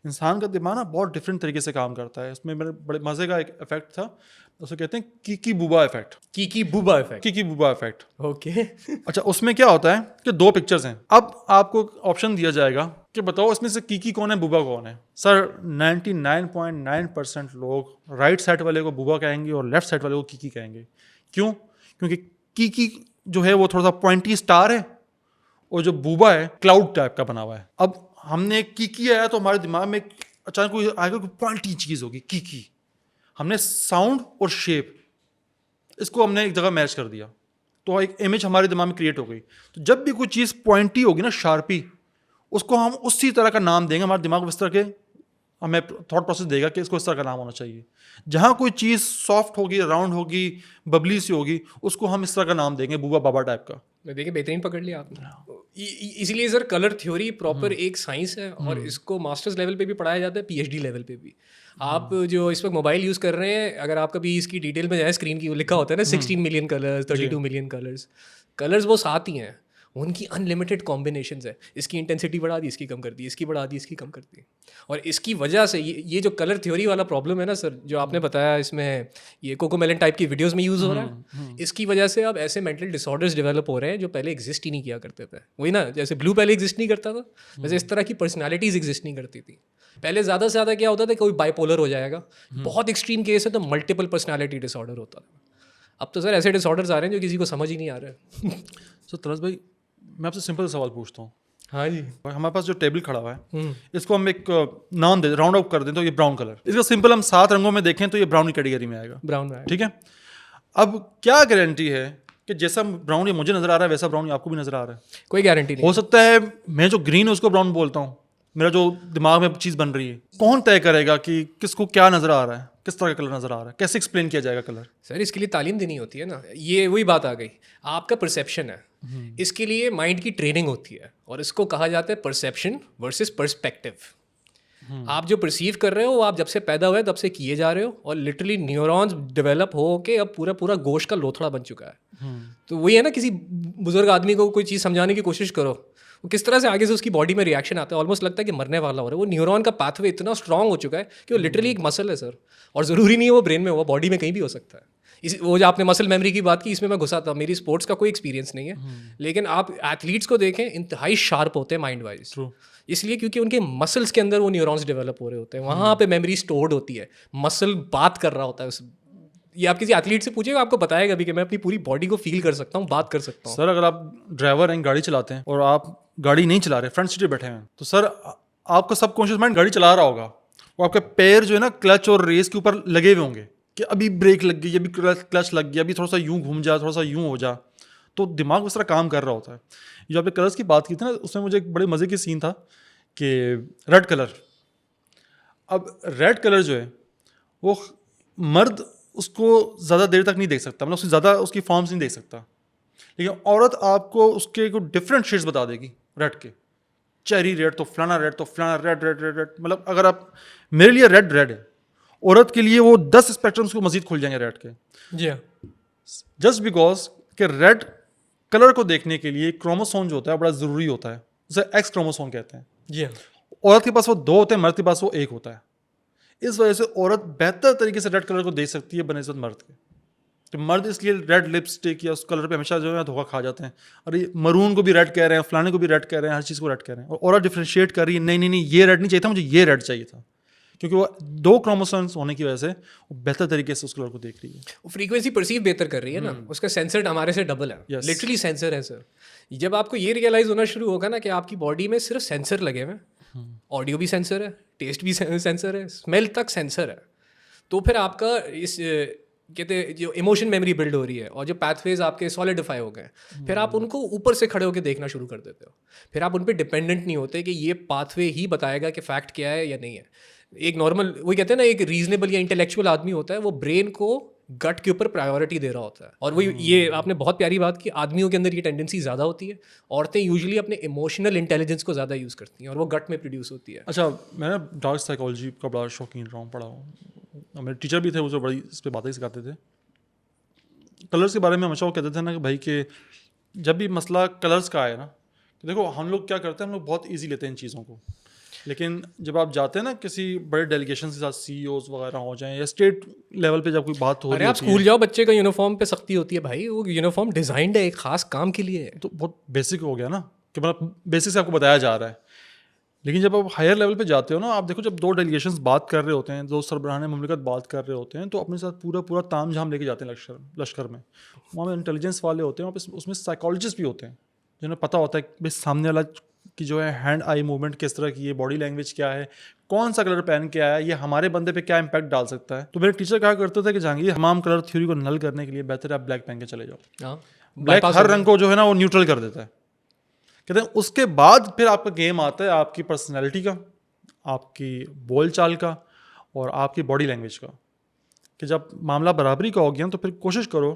इंसान का दिमाग ना बहुत डिफरेंट तरीके से काम करता है। इसमें मेरे बड़े मजे का एक इफेक्ट था, उसे कहते हैं Kiki boba effect. Kiki boba effect. Kiki boba effect. Okay. अच्छा, उसमें क्या होता है कि दो पिक्चर्स हैं, अब आपको ऑप्शन दिया जाएगा कि बताओ इसमें से कीकी कौन है, बूबा कौन है। सर 99.9% लोग राइट साइड वाले को बूबा कहेंगे और लेफ्ट साइड वाले को कीकी कहेंगे। क्यों? क्योंकि कीकी जो है वो थोड़ा सा पॉइंटी स्टार है, और जो बूबा है क्लाउड टाइप का बना हुआ है। अब हमने कीकी आया तो हमारे दिमाग में अचानक कोई आएगा, कोई पॉइंटी चीज़ होगी कीकी। हमने साउंड और शेप इसको हमने एक जगह मैच कर दिया, तो एक इमेज हमारे दिमाग में क्रिएट हो गई। तो जब भी कोई चीज़ पॉइंटी होगी ना, शार्पी, उसको हम उसी तरह का नाम देंगे। हमारे दिमाग में इस तरह के हमें थॉट प्रोसेस देगा कि इसको इस तरह का नाम होना चाहिए। जहाँ कोई चीज़ सॉफ्ट होगी, राउंड होगी, बबली सी होगी, उसको हम इस तरह का नाम देंगे, बूबा बाबा टाइप का। देखिए बेहतरीन पकड़ लिया आपने। इसीलिए सर कलर थ्योरी प्रॉपर एक साइंस है, और इसको मास्टर्स लेवल पे भी पढ़ाया जाता है, पीएचडी लेवल पे भी। आप जो इस वक्त मोबाइल यूज़ कर रहे हैं, अगर आप कभी इसकी डिटेल में जाए, स्क्रीन की लिखा होता है ना 16 मिलियन कलर्स, 32 मिलियन कलर्स वो साथ ही हैं, उनकी अनलिमिटेड कॉम्बिनेशंस है। इसकी इंटेंसिटी बढ़ा दी, इसकी कम कर दी, इसकी बढ़ा दी, इसकी कम कर दी। और इसकी वजह से ये जो कलर थ्योरी वाला प्रॉब्लम है ना सर, जो आपने बताया, इसमें ये कोकोमेलन टाइप की वीडियोस में यूज़ हो रहा है, इसकी वजह से अब ऐसे मेंटल डिसऑर्डर्स डेवलप हो रहे हैं जो पहले एग्जिस्ट ही नहीं किया करते थे। वही ना, जैसे ब्लू पहले एग्जिस्ट नहीं करता था, वैसे इस तरह की पर्सनैलिटीज़ एग्जिस्ट नहीं करती थी। पहले ज़्यादा से ज़्यादा क्या होता था, कोई बाइपोलर हो जाएगा, बहुत एक्सट्रीम केस है तो मल्टीपल पर्सनैलिटी डिसऑर्डर होता था। अब तो सर ऐसे डिसऑर्डर्स आ रहे हैं जो किसी को समझ ही नहीं आ रहे हैं। सो तरस भाई, मैं आपसे सिंपल सवाल पूछता हूँ। हाँ जी। हमारे पास जो टेबल खड़ा हुआ है, इसको हम एक नाम दे, राउंड अप कर दें तो ये ब्राउन कलर। इसका सिंपल हम 7 रंगों में देखें तो ये ब्राउन की कैटेगरी में आएगा। ब्राउन है, ठीक है। अब क्या गारंटी है कि जैसा ब्राउन ये मुझे नजर आ रहा है वैसा ब्राउन आपको भी नजर आ रहा है? कोई गारंटी नहीं। हो सकता है मैं जो ग्रीन है उसको ब्राउन बोलता हूँ, मेरा जो दिमाग में चीज़ बन रही है। कौन तय करेगा कि किसको क्या नजर आ रहा है, किस तरह का कलर नजर आ रहा है, कैसे एक्सप्लेन किया जाएगा कलर? सर इसके लिए तालीम देनी होती है ना, ये वही बात आ गई। आपका परसेप्शन है, इसके लिए माइंड की ट्रेनिंग होती है, और इसको कहा जाता है परसेप्शन वर्सेस पर्सपेक्टिव। आप जो परसीव कर रहे हो वो आप जब से पैदा हुए तब से किए जा रहे हो, और लिटरली न्यूरॉन्स डेवलप हो के अब पूरा पूरा गोश्त का लोथड़ा बन चुका है। तो वही है ना, किसी बुजुर्ग आदमी को कोई चीज़ समझाने की कोशिश करो, वो किस तरह से आगे से उसकी बॉडी में रिएक्शन आता है, ऑलमोस्ट लगता है कि मरने वाला हो रहा है। वो न्यूरॉन का पाथवे इतना स्ट्रांग हो चुका है कि वो लिटरली एक मसल है सर, और ज़रूरी नहीं है वो ब्रेन में हो, बॉडी में कहीं भी हो सकता है। वो जो आपने मसल मेमोरी की बात की, इसमें मैं घुसा था, मेरी स्पोर्ट्स का कोई एक्सपीरियंस नहीं है, लेकिन आप एथलीट्स को देखें, इंतहाई शार्प होते हैं माइंड वाइज, इसलिए क्योंकि उनके मसल्स के अंदर वो न्यूरॉन्स डेवलप हो रहे होते हैं, वहाँ पे मेमोरी स्टोर्ड होती है, मसल बात कर रहा होता है ये आप किसी एथलीट से पूछेगा, आपको बताएगा भी कि मैं अपनी पूरी बॉडी को फील कर सकता हूँ, बात कर सकता हूँ। सर अगर आप ड्राइवर हैं, गाड़ी चलाते हैं, और आप गाड़ी नहीं चला रहे, फ्रंट सीट पे बैठे हैं, तो सर आपका सबकॉन्शियस माइंड गाड़ी चला रहा होगा, वो आपके पैर जो है ना क्लच और रेस के ऊपर लगे हुए होंगे कि अभी ब्रेक लग गई, अभी क्लच लग गया, अभी थोड़ा सा यूं घूम जा, थोड़ा सा यूं हो जा, तो दिमाग उस तरह काम कर रहा होता है। जो आपने कलर्स की बात की थी ना, उसमें मुझे एक बड़े मज़े की सीन था कि रेड कलर। अब रेड कलर जो है वो मर्द उसको ज़्यादा देर तक नहीं देख सकता, मतलब उसकी ज़्यादा उसकी फॉर्म्स नहीं देख सकता, लेकिन औरत आपको उसके को डिफरेंट शेड्स बता देगी रेड के। चेरी रेड तो फलाना रेड, तो फलाना रेड रेड रेड रेड, मतलब अगर आप, मेरे लिए रेड रेड है, औरत के लिए वो 10 स्पेक्ट्रम्स को मजीद खुल जाएंगे रेड के। जी हाँ। जस्ट बिकॉज कि रेड कलर को देखने के लिए क्रोमोसोम जो होता है बड़ा ज़रूरी होता है, उसे एक्स क्रोमोसोम कहते हैं। जी हाँ। औरत के पास वो 2 होते हैं, मर्द के पास वो 1 होता है। इस वजह से औरत बेहतर तरीके से रेड कलर को देख सकती है बनस्बत मर्द के। तो मर्द इसलिए रेड लिपस्टिक या उस कलर पे हमेशा जो है धोखा खा जाते हैं, अरे मरून को भी रेड कह रहे हैं, फलाने को भी रेड कह रहे हैं, हर चीज़ को रेड कह रहे हैं, और औरत डिफ्रेंशिएट कर रही है, नहीं नहीं नहीं ये रेड नहीं चाहिए था, मुझे ये रेड चाहिए था, क्योंकि वो 2 क्रोमोसोम्स होने की वजह से वो बेहतर तरीके से उस कलर को देख रही है। वो फ्रीक्वेंसी परसीव बेहतर कर रही है ना, उसका सेंसर हमारे से डबल है, Yes. लिटरली सेंसर है सर। जब आपको ये रियलाइज होना शुरू होगा ना कि आपकी बॉडी में सिर्फ सेंसर लगे हुए हैं, ऑडियो भी सेंसर है, टेस्ट भी सेंसर है, स्मेल तक सेंसर है, तो फिर आपका इस कहते जो इमोशन मेमोरी बिल्ड हो रही है और जो पाथवेज आपके सॉलिडिफाई हो गए, फिर आप उनको ऊपर से खड़े होकर देखना शुरू कर देते हो। फिर आप उन पर डिपेंडेंट नहीं होते कि ये पाथवे ही बताएगा कि फैक्ट क्या है या नहीं है। एक नॉर्मल, वही कहते हैं ना, एक रीजनेबल या इंटेलेक्चुअल आदमी होता है, वो ब्रेन को गट के ऊपर प्रायोरिटी दे रहा होता है। और वो ये आपने बहुत प्यारी बात की, आदमियों के अंदर ये टेंडेंसी ज़्यादा होती है, औरतें यूजुअली अपने इमोशनल इंटेलिजेंस को ज़्यादा यूज़ करती हैं और वो गट में प्रोड्यूस होती है। अच्छा, मैं ना डार्क साइकोलॉजी का बड़ा शौकीन रहा हूँ, पढ़ा हूँ। मेरे टीचर भी थे, वो जो बड़ी इस पर बातें सिखाते थे। कलर्स के बारे में हमेशा वो कहते थे ना कि भाई कि जब भी मसला कलर्स का आए ना, तो देखो हम लोग क्या करते हैं, हम लोग बहुत ईजी लेते हैं इन चीज़ों को। लेकिन जब आप जाते हैं ना किसी बड़े डेलीगेशन के साथ, सीईओज वगैरह हो जाएं या स्टेट लेवल पे जब कोई बात हो अरे रही आप होती है, स्कूल जाओ, बच्चे का यूनिफॉर्म पे सख्ती होती है भाई, वो यूनिफॉर्म डिजाइंड है एक खास काम के लिए। तो बहुत बेसिक हो गया ना कि मतलब बेसिक से आपको बताया जा रहा है। लेकिन जब आप हायर लेवल पे जाते हो ना, आप देखो जब दो डेलीगेशंस बात कर रहे होते हैं, दो सरबराहान मुमलिकत बात कर रहे होते हैं, तो अपने साथ पूरा पूरा ताम झाम लेके जाते हैं लश्कर में। वहाँ में इंटेलिजेंस वाले होते हैं, वहाँ पे उसमें साइकोलॉजिस्ट भी होते हैं जिन्हें पता होता है कि भाई सामने वाला की जो है हैंड आई मूवमेंट किस तरह की है, बॉडी लैंग्वेज क्या है, कौन सा कलर पहन के आया है, ये हमारे बंदे पे क्या इंपैक्ट डाल सकता है। तो मेरे टीचर कहा करते थे कि जहांगीर, तमाम कलर थ्योरी को नल करने के लिए बेहतर है आप ब्लैक पहन के चले जाओ। हाँ, ब्लैक हर रंग को जो है ना वो न्यूट्रल कर देता है। कहते हैं उसके बाद फिर आपका गेम आता है आपकी पर्सनैलिटी का, आपकी बोल चाल का और आपकी बॉडी लैंग्वेज का। कि जब मामला बराबरी का हो गया तो फिर कोशिश करो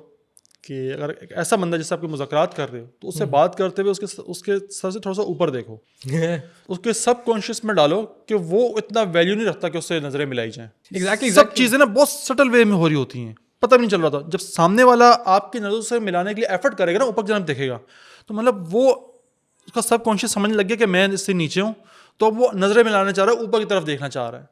कि अगर एक ऐसा बंदा जिससे आपके मुज़ाकरात कर रहे हो तो उससे बात करते हुए उसके सर से थोड़ा सा ऊपर देखो, उसके सब कॉन्शियस में डालो कि वो इतना वैल्यू नहीं रखता कि उससे नजरें मिलाई जाएं। Exactly. सब चीज़ें ना बहुत सटल वे में हो रही होती हैं, पता भी नहीं चल रहा था। जब सामने वाला आपकी नज़रों से मिलाने के लिए एफर्ट करेगा ना, ऊपर की तरफ देखेगा, तो मतलब वो उसका सब कॉन्शियस समझने लग गया कि मैं इससे नीचे हूँ, तो अब वो नजरें मिलाना चाह रहा है, ऊपर की तरफ देखना चाह रहा है।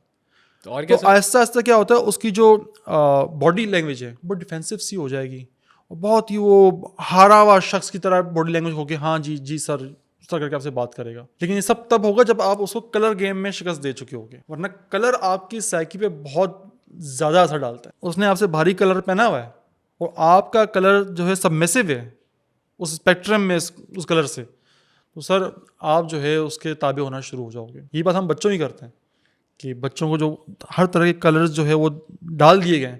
तो और क्या तो आहिस्ता आहिस्ता क्या होता है, उसकी जो बॉडी लैंग्वेज है वो डिफेंसिव सी हो जाएगी और बहुत ही वो हारा हुआ शख्स की तरह बॉडी लैंग्वेज होगी, हाँ जी जी सर सर करके आपसे बात करेगा। लेकिन ये सब तब होगा जब आप उसको कलर गेम में शिकस्त दे चुके होगे, वरना कलर आपकी साइकी पे बहुत ज़्यादा असर डालता है। उसने आपसे भारी कलर पहना हुआ है और आपका कलर जो है सबमिसिव है उस स्पेक्ट्रम में, उस कलर से, तो सर आप जो है उसके ताबे होना शुरू हो जाओगे। ये बात हम बच्चों ही करते हैं कि बच्चों को जो हर तरह के कलर्स जो है वो डाल दिए गए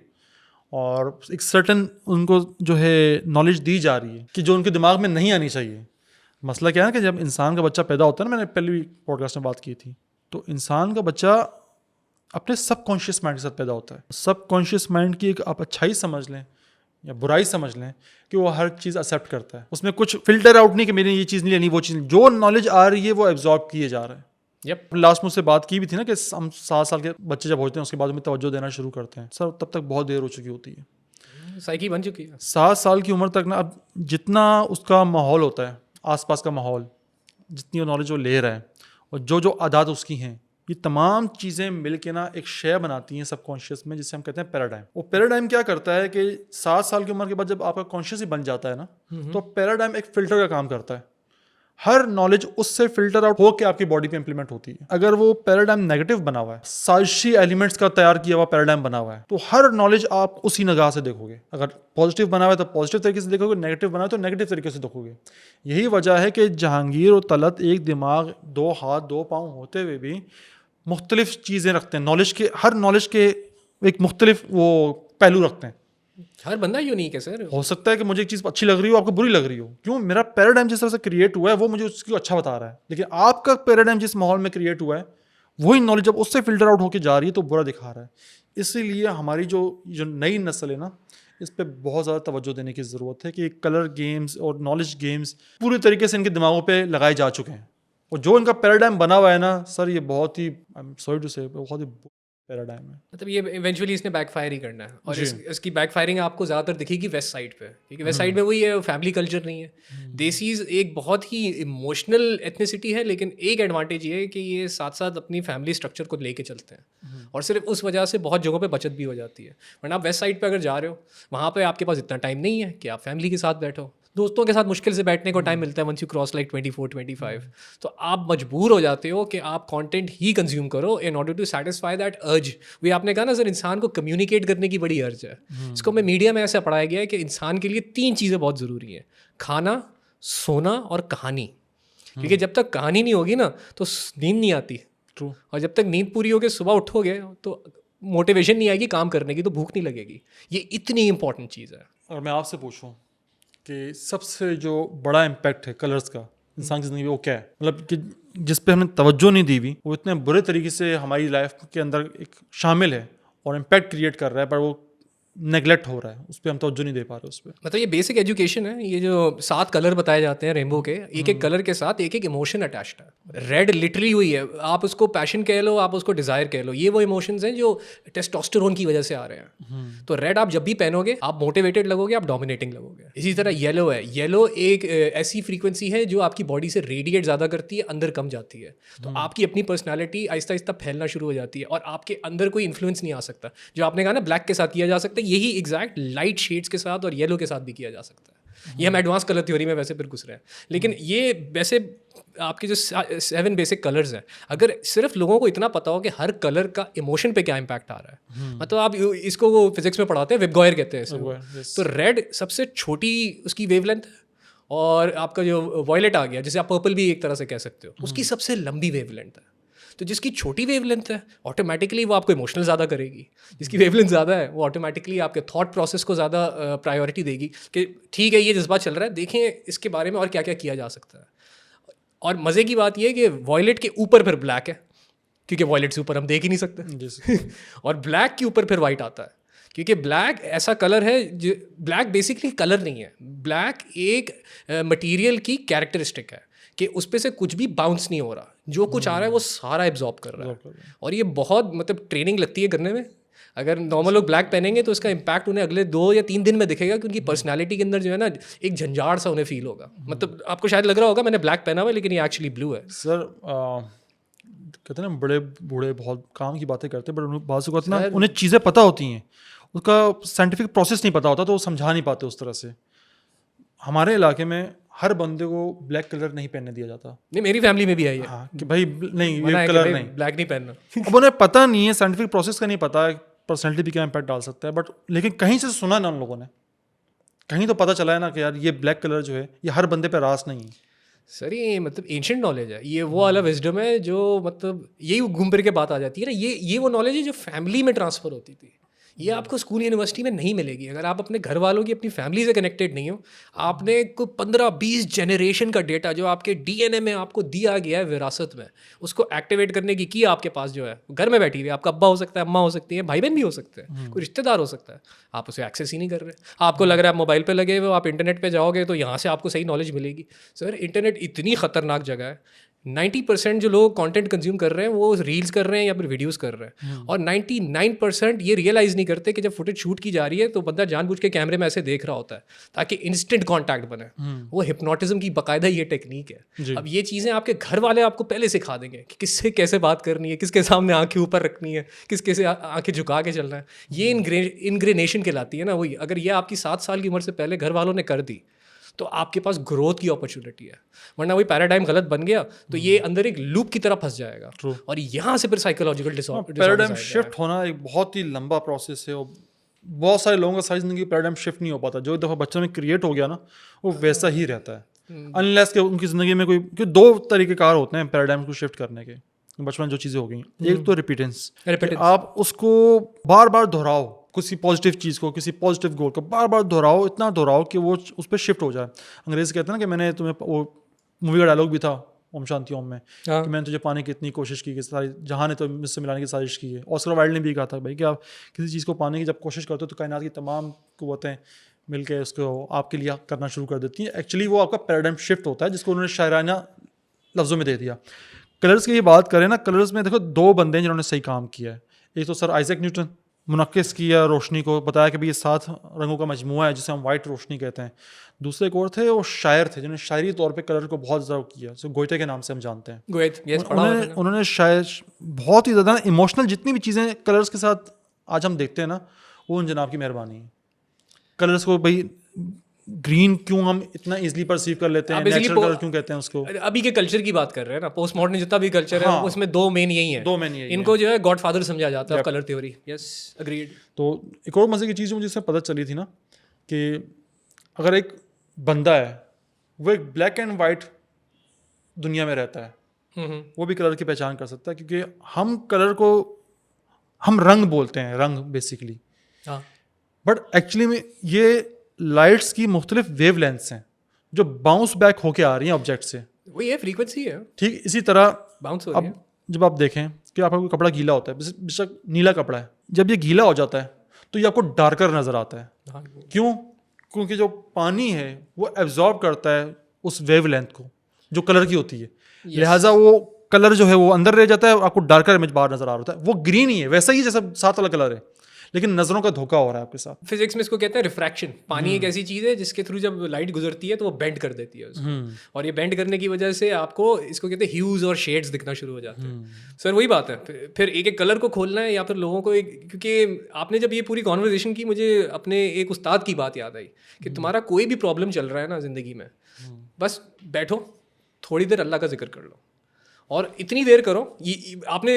और एक सर्टन उनको जो है नॉलेज दी जा रही है कि जो उनके दिमाग में नहीं आनी चाहिए। मसला क्या है कि जब इंसान का बच्चा पैदा होता है ना, मैंने पहले भी पॉडकास्ट में बात की थी, तो इंसान का बच्चा अपने सबकॉन्शियस माइंड के साथ पैदा होता है। सबकॉन्शियस माइंड की एक आप अच्छाई समझ लें या बुराई समझ लें कि वो हर चीज़ एक्सेप्ट करता है, उसमें कुछ फिल्टर आउट नहीं कि मेरी ये चीज़ नहीं लेनी, वो चीज़ नहीं, जो नॉलेज आ रही है वो एब्जॉर्ब किए जा रहा है। Yep. लास्ट मुझसे बात की भी थी ना कि हम 7 साल के बच्चे जब होते हैं उसके बाद में तवज्जो देना शुरू करते हैं, सर तब तक बहुत देर हो चुकी होती है। साइकी बन चुकी है। 7 साल की उम्र तक ना, अब जितना उसका माहौल होता है, आसपास का माहौल, जितनी नॉलेज वो ले रहा है और जो जो आदत उसकी हैं, ये तमाम चीज़ें मिल के ना एक शय बनाती हैं सबकॉन्शियस में, जिसे हम कहते हैं पैराडाइम। वो पैराडाइम क्या करता है कि 7 साल की उम्र के बाद जब आपका कॉन्शियस ही बन जाता है ना, तो पैराडाइम एक फिल्टर का काम करता है। हर नॉलेज उससे फिल्टर आउट होकर आपकी बॉडी पे इंप्लीमेंट होती है। अगर वो पैराडाइम नेगेटिव बना हुआ है, साजिशी एलिमेंट्स का तैयार किया हुआ पैराडाइम बना हुआ है, तो हर नॉलेज आप उसी निगाह से देखोगे। अगर पॉजिटिव बना हुआ है तो पॉजिटिव तरीके से देखोगे, नेगेटिव बना है तो नेगेटिव तरीके से देखोगे। यही वजह है कि जहांगीर और तलत एक दिमाग, 2 हाथ 2 पाँव होते हुए भी मुख्तलिफ चीज़ें रखते हैं। नॉलेज के, हर नॉलेज के एक मुख्तलिफ वो पहलू रखते हैं। हर बंदा यूनिक है सर। हो सकता है कि मुझे एक चीज़ अच्छी लग रही हो, आपको बुरी लग रही हो, क्यों? मेरा पैराडाइम जिस तरह से क्रिएट हुआ है वो मुझे उसको अच्छा बता रहा है, लेकिन आपका पैराडाइम जिस माहौल में क्रिएट हुआ है वही नॉलेज जब उससे फिल्टर आउट होकर जा रही है तो बुरा दिखा रहा है। इसीलिए हमारी जो नई नस्ल है ना, इस पर बहुत ज़्यादा तवज्जो देने की ज़रूरत है कि कलर गेम्स और नॉलेज गेम्स पूरी तरीके से इनके दिमागों पर लगाए जा चुके हैं, और जो इनका पैराडाइम बना हुआ है ना सर, ये बहुत ही, आई एम सॉरी टू से, बहुत ही पैराडाइम है। मतलब ये इवेंचुअली इसने बैकफायर ही करना है, और इसकी बैकफायरिंग आपको ज़्यादातर दिखेगी वेस्ट साइड पे, क्योंकि वेस्ट साइड में वही है, फैमिली कल्चर नहीं है। देसीज एक बहुत ही इमोशनल एथनिसिटी है, लेकिन एक एडवांटेज ये है कि ये साथ साथ अपनी फैमिली स्ट्रक्चर को लेके चलते हैं, और सिर्फ उस वजह से बहुत जगहों पे बचत भी हो जाती है। वरना आप वेस्ट साइड पे अगर जा रहे हो, वहाँ पे आपके पास इतना टाइम नहीं है कि आप फैमिली के साथ बैठो, दोस्तों के साथ मुश्किल से बैठने को टाइम मिलता है वंस यू क्रॉस लाइक 24-25। तो आप मजबूर हो जाते हो कि आप कंटेंट ही कंज्यूम करो in order to satisfy that urge. वही आपने कहा ना सर, इंसान को कम्युनिकेट करने की बड़ी अर्ज है। इसको हमें मीडिया में ऐसा पढ़ाया गया है कि इंसान के लिए 3 चीज़ें बहुत ज़रूरी हैं: खाना, सोना और कहानी। क्योंकि जब तक कहानी नहीं होगी ना तो नींद नहीं आती। ट्रू। और जब तक नींद पूरी होगी, सुबह उठोगे तो मोटिवेशन नहीं आएगी काम करने की, तो भूख नहीं लगेगी। ये इतनी इंपॉर्टेंट चीज़ है। और मैं आपसे पूछूं कि सबसे जो बड़ा इम्पैक्ट है कलर्स का इंसान की ज़िंदगी में, वो क्या है? मतलब कि जिस पे हमने तवज्जो नहीं दी हुई, वो इतने बुरे तरीके से हमारी लाइफ के अंदर एक शामिल है और इम्पैक्ट क्रिएट कर रहा है, पर वो नेगलेक्ट हो रहा है, उस पर हम तवज्जो नहीं दे पा रहे उस पर। मतलब ये बेसिक एजुकेशन है। ये जो 7 कलर बताए जाते हैं रेनबो के, एक एक कलर के साथ एक एक इमोशन अटैच्ड है। रेड लिटरली हुई है, आप उसको पैशन कह लो, आप उसको डिज़ायर कह लो, ये वो इमोशंस हैं जो टेस्टोस्टेरोन की वजह से आ रहे हैं। तो रेड आप जब भी पहनोगे आप मोटिवेटेड लगोगे, आप डोमिनेटिंग लगोगे। इसी तरह येलो है, येलो एक ऐसी फ्रीक्वेंसी है जो आपकी बॉडी से रेडिएट ज़्यादा करती है, अंदर कम जाती है। तो आपकी अपनी पर्सनैलिटी आहिस्ता आहिस्ता फैलना शुरू हो जाती है और आपके अंदर कोई इन्फ्लुएंस नहीं आ सकता। जो आपने कहा ना ब्लैक के साथ किया जा सकता है, यही एग्जैक्ट लाइट शेड्स के साथ और येलो के साथ भी किया जा सकता है। ये हम एडवांस कलर थ्योरी में वैसे फिर घुस रहे हैं, लेकिन ये वैसे आपके जो 7 बेसिक कलर्स हैं, अगर सिर्फ लोगों को इतना पता हो कि हर कलर का इमोशन पे क्या इम्पैक्ट आ रहा है, मतलब आप इसको वो फिजिक्स में पढ़ाते हैं, वेबगॉयर कहते हैं इसको। तो रेड सबसे छोटी उसकी वेवलेंथ है, और आपका जो वॉयलेट आ गया, जिसे आप पर्पल भी एक तरह से कह सकते हो, उसकी सबसे लंबी वेवलेंथ है। तो जिसकी छोटी वेवलेंथ है ऑटोमेटिकली वो आपको इमोशनल ज़्यादा करेगी, जिसकी वेवलेंथ ज़्यादा है वो ऑटोमेटिकली आपके थॉट प्रोसेस को ज़्यादा प्रायोरिटी देगी कि ठीक है ये जज्बा चल रहा है, देखें इसके बारे में और क्या क्या किया जा सकता है। और मज़े की बात यह है कि वॉयलेट के ऊपर फिर ब्लैक है, क्योंकि वॉयलेट से ऊपर हम देख ही नहीं सकते और ब्लैक के ऊपर फिर वाइट आता है, क्योंकि ब्लैक ऐसा कलर है जो, ब्लैक बेसिकली कलर नहीं है, ब्लैक एक मटेरियल की कैरेक्टरिस्टिक है कि उस पे से कुछ भी बाउंस नहीं हो रहा, जो कुछ आ रहा है वो सारा एब्जॉर्ब कर रहा है। और ये बहुत मतलब ट्रेनिंग लगती है करने में। अगर नॉर्मल लोग ब्लैक पहनेंगे तो इसका इम्पैक्ट उन्हें अगले 2 या 3 दिन में दिखेगा, क्योंकि पर्सनालिटी के अंदर जो है ना एक झंझाड़ सा उन्हें फील होगा। मतलब आपको शायद लग रहा होगा मैंने ब्लैक पहना हुआ है, लेकिन ये एक्चुअली ब्लू है। सर कहते हैं ना बड़े बूढ़े बहुत काम की बातें करते हैं, बट बात से ना उन्हें चीज़ें पता होती हैं, उसका साइंटिफिक प्रोसेस नहीं पता होता, तो वो समझा नहीं पाते उस तरह से। हमारे इलाके में हर बंदे को ब्लैक कलर नहीं पहनने दिया जाता। नहीं, मेरी फैमिली में भी आई है। हाँ कि भाई नहीं मना ये है कि कलर भाई नहीं, ब्लैक नहीं पहनना। अब उन्हें पता नहीं है, साइंटिफिक प्रोसेस का नहीं पता है, पर्सनैलिटी भी क्या इम्पैक्ट डाल सकता है। बट लेकिन कहीं से सुना ना उन लोगों ने, कहीं तो पता चला है ना कि यार ये ब्लैक कलर जो है ये हर बंदे पे रास नहीं है। सर ये मतलब एंशिएंट नॉलेज है, ये वो वाला विजडम है जो मतलब यही घूम फिर के बात आ जाती है ना, ये वो नॉलेज है जो फैमिली में ट्रांसफ़र होती थी। ये आपको स्कूल यूनिवर्सिटी में नहीं मिलेगी अगर आप अपने घर वालों की, अपनी फैमिली से कनेक्टेड नहीं हो। आपने को 15-20 जनरेशन का डेटा जो आपके डीएनए में आपको दिया गया है विरासत में, उसको एक्टिवेट करने की आपके पास जो है घर में बैठी हुई, आपका अब्बा हो सकता है, अम्मा हो सकती है, भाई बहन भी हो सकते हैं, कोई रिश्तेदार हो सकता है, आप उसे एक्सेस ही नहीं कर रहे। आपको लग रहा है मोबाइल पे लगे हुए, आप इंटरनेट पे जाओगे तो यहाँ से आपको सही नॉलेज मिलेगी। सर इंटरनेट इतनी ख़तरनाक जगह है, 90% जो लोग कंटेंट कंज्यूम कर रहे हैं वो रील्स कर रहे हैं या फिर वीडियोस कर रहे हैं, और 99% ये रियलाइज़ नहीं करते कि जब फुटेज शूट की जा रही है तो बंदा जानबूझ के कैमरे में ऐसे देख रहा होता है ताकि इंस्टेंट कांटेक्ट बने। वो हिप्नोटिज्म की बाकायदा ये टेक्निक है। अब ये चीज़ें आपके घर वाले आपको पहले सिखा देंगे कि किससे कैसे बात करनी है, किसके सामने आंखें ऊपर रखनी है, किसके से आंखें झुका के चलना है। ये इनग्रेनेशन कहलाती है ना वही। अगर ये आपकी 7 साल की उम्र से पहले घर वालों ने कर दी तो आपके पास ग्रोथ की अपॉर्चुनिटी है, वरना वही पैराडाइम गलत बन गया तो ये अंदर एक लूप की तरह फंस जाएगा। और यहाँ से फिर साइकोलॉजिकल डिसऑर्डर, पैराडाइम शिफ्ट होना एक बहुत ही लंबा प्रोसेस है, और बहुत सारे लोगों का सारी जिंदगी पैराडाइम शिफ्ट नहीं हो पाता। जो एक दफ़ा बच्चों में क्रिएट हो गया ना वो वैसा ही रहता है, अनलेस कि उनकी ज़िंदगी में कोई 2 तरीक़ेकार होते हैं पैराडाइम को शिफ्ट करने के। बचपन जो चीज़ें हो गई, एक तो रिपीटेंस, आप उसको बार बार दोहराओ, किसी पॉजिटिव चीज़ को, किसी पॉजिटिव गोल को बार बार दोहराओ, इतना दोहराओ कि वो उस पर शिफ्ट हो जाए। अंग्रेज़ कहते हैं ना कि मैंने तुम्हें, वो मूवी का डायलॉग भी था ओम शांति ओम में, कि मैंने तुझे पाने की इतनी कोशिश की कि सारी जहाँ ने तो मुझसे मिलाने की साजिश की है। ऑस्कर वाइल्ड ने भी कहा था भाई कि आप किसी चीज़ को पाने की जब कोशिश करते हो तो कायनात की तमाम कुव्वतें मिलकर उसको आपके लिए करना शुरू कर देती हैं। एक्चुअली वो आपका पैराडाइम शिफ्ट होता है, जिसको उन्होंने शायराना लफ्ज़ों में दे दिया। कलर्स की ये बात करें ना, कलर्स में देखो 2 बंदे हैं जिन्होंने सही काम किया है। एक तो सर आइजैक न्यूटन, मुनक्किस किया रोशनी को, बताया कि भाई ये 7 रंगों का मजमुआ है जिसे हम वाइट रोशनी कहते हैं। दूसरे एक और थे, वो शायर थे जिन्होंने शायरी तौर पे कलर को बहुत ज़्यादा किया, जो गोयटे के नाम से हम जानते हैं। उन्होंने शायद बहुत ही ज़्यादा इमोशनल जितनी भी चीज़ें कलर्स के साथ आज हम देखते हैं ना, वो उन जनाब की मेहरबानी है। कलर्स को भाई ग्रीन क्यों हम इतना इजीली परसीव कर लेते हैं, नेचुरल कलर क्यों कहते हैं उसको। अभी के कल्चर की बात कर रहे हैं ना, पोस्ट मॉडर्न जितना भी कल्चर है उसमें 2 मेन यही है, 2 मेन यही इनको जो है गॉडफादर समझा जाता है कलर थ्योरी। Yes agreed. तो एक और मजे की चीज़ मुझे इससे पता चली थी ना कि अगर एक बंदा है वो एक ब्लैक एंड वाइट दुनिया में रहता है, वो भी कलर की पहचान कर सकता है, क्योंकि हम कलर को हम रंग बोलते हैं, रंग बेसिकली, बट एक्चुअली में ये लाइट्स की मुख्तलिफ वेव लेंथ्स हैं जो बाउंस बैक होके आ रही हैं ऑब्जेक्ट से। वो ये फ्रीक्वेंसी है। ठीक इसी तरह बाउंस हो रही है। जब आप देखें कि आपका कोई कपड़ा गीला होता है, बेशक नीला कपड़ा है, जब ये गीला हो जाता है तो ये आपको डार्कर नज़र आता है। हाँ, क्यों? क्योंकि जो पानी है वो एब्जॉर्ब करता है उस वेवलेंथ को जो कलर की होती है, लिहाजा वो कलर जो है वो अंदर रह जाता है और आपको डार्कर इमेज बाहर नजर आ रहा है। वो ग्रीन ही है, वैसा ही जैसा सात वाला कलर है, लेकिन नजरों का धोखा हो रहा है आपके साथ। फिजिक्स में इसको कहते हैं रिफ्रैक्शन। पानी एक ऐसी चीज़ है जिसके थ्रू जब लाइट गुजरती है तो वो बेंड कर देती है उसको, और ये बेंड करने की वजह से आपको इसको कहते हैं ह्यूज और शेड्स दिखना शुरू हो जाते हैं। सर वही बात है, फिर एक एक कलर को खोलना है या फिर लोगों को क्योंकि आपने जब ये पूरी कॉन्वर्जेशन की, मुझे अपने एक उस्ताद की बात याद आई कि तुम्हारा कोई भी प्रॉब्लम चल रहा है ना ज़िंदगी में, बस बैठो, थोड़ी देर अल्लाह का जिक्र कर लो, और इतनी देर करो। आपने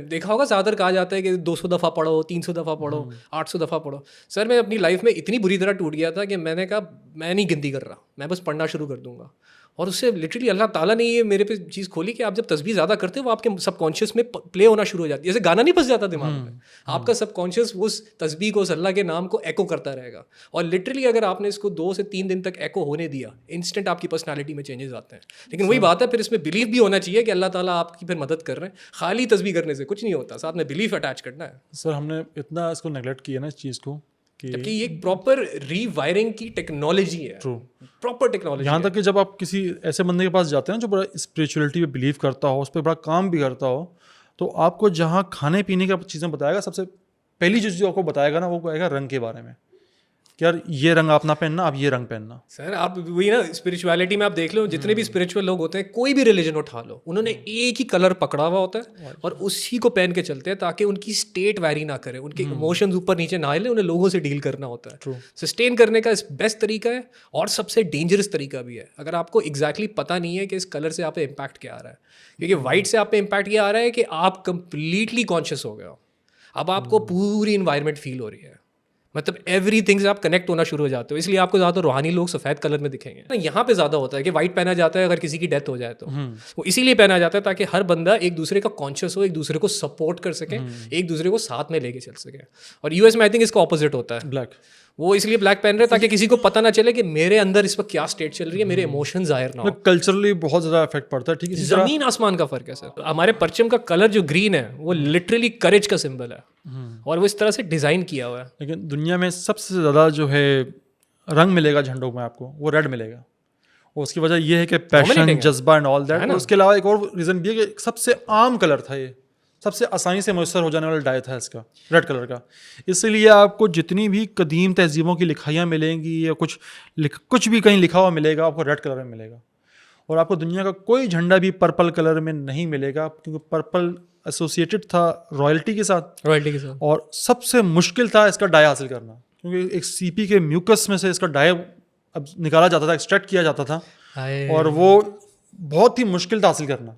देखा होगा ज़्यादातर कहा जाता है कि 200 दफ़ा पढ़ो, 300 दफ़ा पढ़ो, 800 दफ़ा पढ़ो। सर मैं अपनी लाइफ में इतनी बुरी तरह टूट गया था कि मैंने कहा मैं नहीं गिनती कर रहा, मैं बस पढ़ना शुरू कर दूंगा। और उससे लिटरली अल्लाह ताला ने ये मेरे पे चीज़ खोली कि आप जब तस्बीह ज़्यादा करते हो वो आपके सबकॉन्शियस में प्ले होना शुरू हो जाती है। जैसे गाना नहीं फंस जाता दिमाग में, आपका सबकॉन्शियस उस तस्बीह को, उस अल्लाह के नाम को एको करता रहेगा। और लिटरली अगर आपने इसको 2 से 3 दिन तक एको होने दिया, इंस्टेंट आपकी पर्सनैलिटी में चेंजेस आते हैं। लेकिन वही बात है, फिर इसमें बिलीफ भी होना चाहिए कि अल्लाह ताला आपकी फिर मदद कर रहे हैं। खाली तस्बीह करने से कुछ नहीं होता, साथ में बिलीफ अटैच करना है। सर हमने इतना इसको नेगलेक्ट किया ना इस चीज़ को जबकि ये एक प्रॉपर रीवायरिंग की टेक्नोलॉजी है, ट्रू, प्रॉपर टेक्नोलॉजी। यहाँ तक कि जब आप किसी ऐसे बंदे के पास जाते हैं जो बड़ा स्पिरिचुअलिटी पे बिलीव करता हो, उस पर बड़ा काम भी करता हो, तो आपको जहाँ खाने पीने की चीज़ें बताएगा, सबसे पहली चीज़ जो आपको बताएगा ना वो कहेगा रंग के बारे में कि यार ये रंग आप ना पहनना, आप ये रंग पहनना। सर आप वही ना, स्पिरिचुअलिटी में आप देख लो, जितने भी स्पिरिचुअल लोग होते हैं, कोई भी रिलीजन उठा लो, उन्होंने एक ही कलर पकड़ा हुआ होता है और उसी को पहन के चलते हैं ताकि उनकी स्टेट वैरी ना करे, उनके इमोशंस ऊपर नीचे ना हिले, उन्हें लोगों से डील करना होता है। सस्टेन करने का बेस्ट तरीका है और सबसे डेंजरस तरीका भी है, अगर आपको एग्जैक्टली पता नहीं है कि इस कलर से आप पे इम्पैक्ट क्या आ रहा है। क्योंकि वाइट से आप पे इम्पैक्ट ये आ रहा है कि आप कंप्लीटली कॉन्शियस हो गए हो, अब आपको पूरी इन्वायरमेंट फील हो रही है, मतलब एवरीथिंग से आप कनेक्ट होना शुरू हो जाते हो। इसलिए आपको ज़्यादा रूहानी लोग सफ़ेद कलर में दिखेंगे ना। यहाँ पे ज़्यादा होता है कि वाइट पहना जाता है अगर किसी की डेथ हो जाए तो वो इसीलिए पहना जाता है ताकि हर बंदा एक दूसरे का कॉन्शियस हो, एक दूसरे को सपोर्ट कर सके, एक दूसरे को साथ में लेके चल सके। और यूएस में आई थिंक इसका ऑपोजिट होता है, ब्लैक। वो इसलिए ब्लैक पहन रहे हैं ताकि किसी को पता ना चले कि मेरे अंदर इस वक्त क्या स्टेट चल रही है, मेरे इमोशन जाहिर ना हो। कल्चरली बहुत ज़्यादा इफेक्ट पड़ता है, ठीक है। जमीन आसमान का फर्क है सर। हमारे परचम का कलर जो ग्रीन है वो लिटरली करेज का सिंबल है और वो इस तरह से डिज़ाइन किया हुआ है। लेकिन दुनिया में सबसे ज़्यादा जो है रंग मिलेगा झंडों में आपको, वो रेड मिलेगा। और उसकी वजह ये है कि पैशन, जज्बा एंड ऑल दैट। उसके अलावा एक और रीज़न भी है कि सबसे आम कलर था ये, सबसे आसानी से मैसर हो जाने वाला डाई था इसका, रेड कलर का। इसलिए आपको जितनी भी कदीम तहजीबों की लिखाइयाँ मिलेंगी या कुछ भी कहीं लिखा हुआ मिलेगा, आपको रेड कलर में मिलेगा। और आपको दुनिया का कोई झंडा भी पर्पल कलर में नहीं मिलेगा, क्योंकि पर्पल एसोसिएटेड था रॉयल्टी के साथ। और सबसे मुश्किल था इसका डाई हासिल करना, क्योंकि एक सीपी के म्यूकस में से इसका डाई अब निकाला जाता था, एक्सट्रैक्ट किया जाता था, और वो बहुत ही मुश्किल था हासिल करना।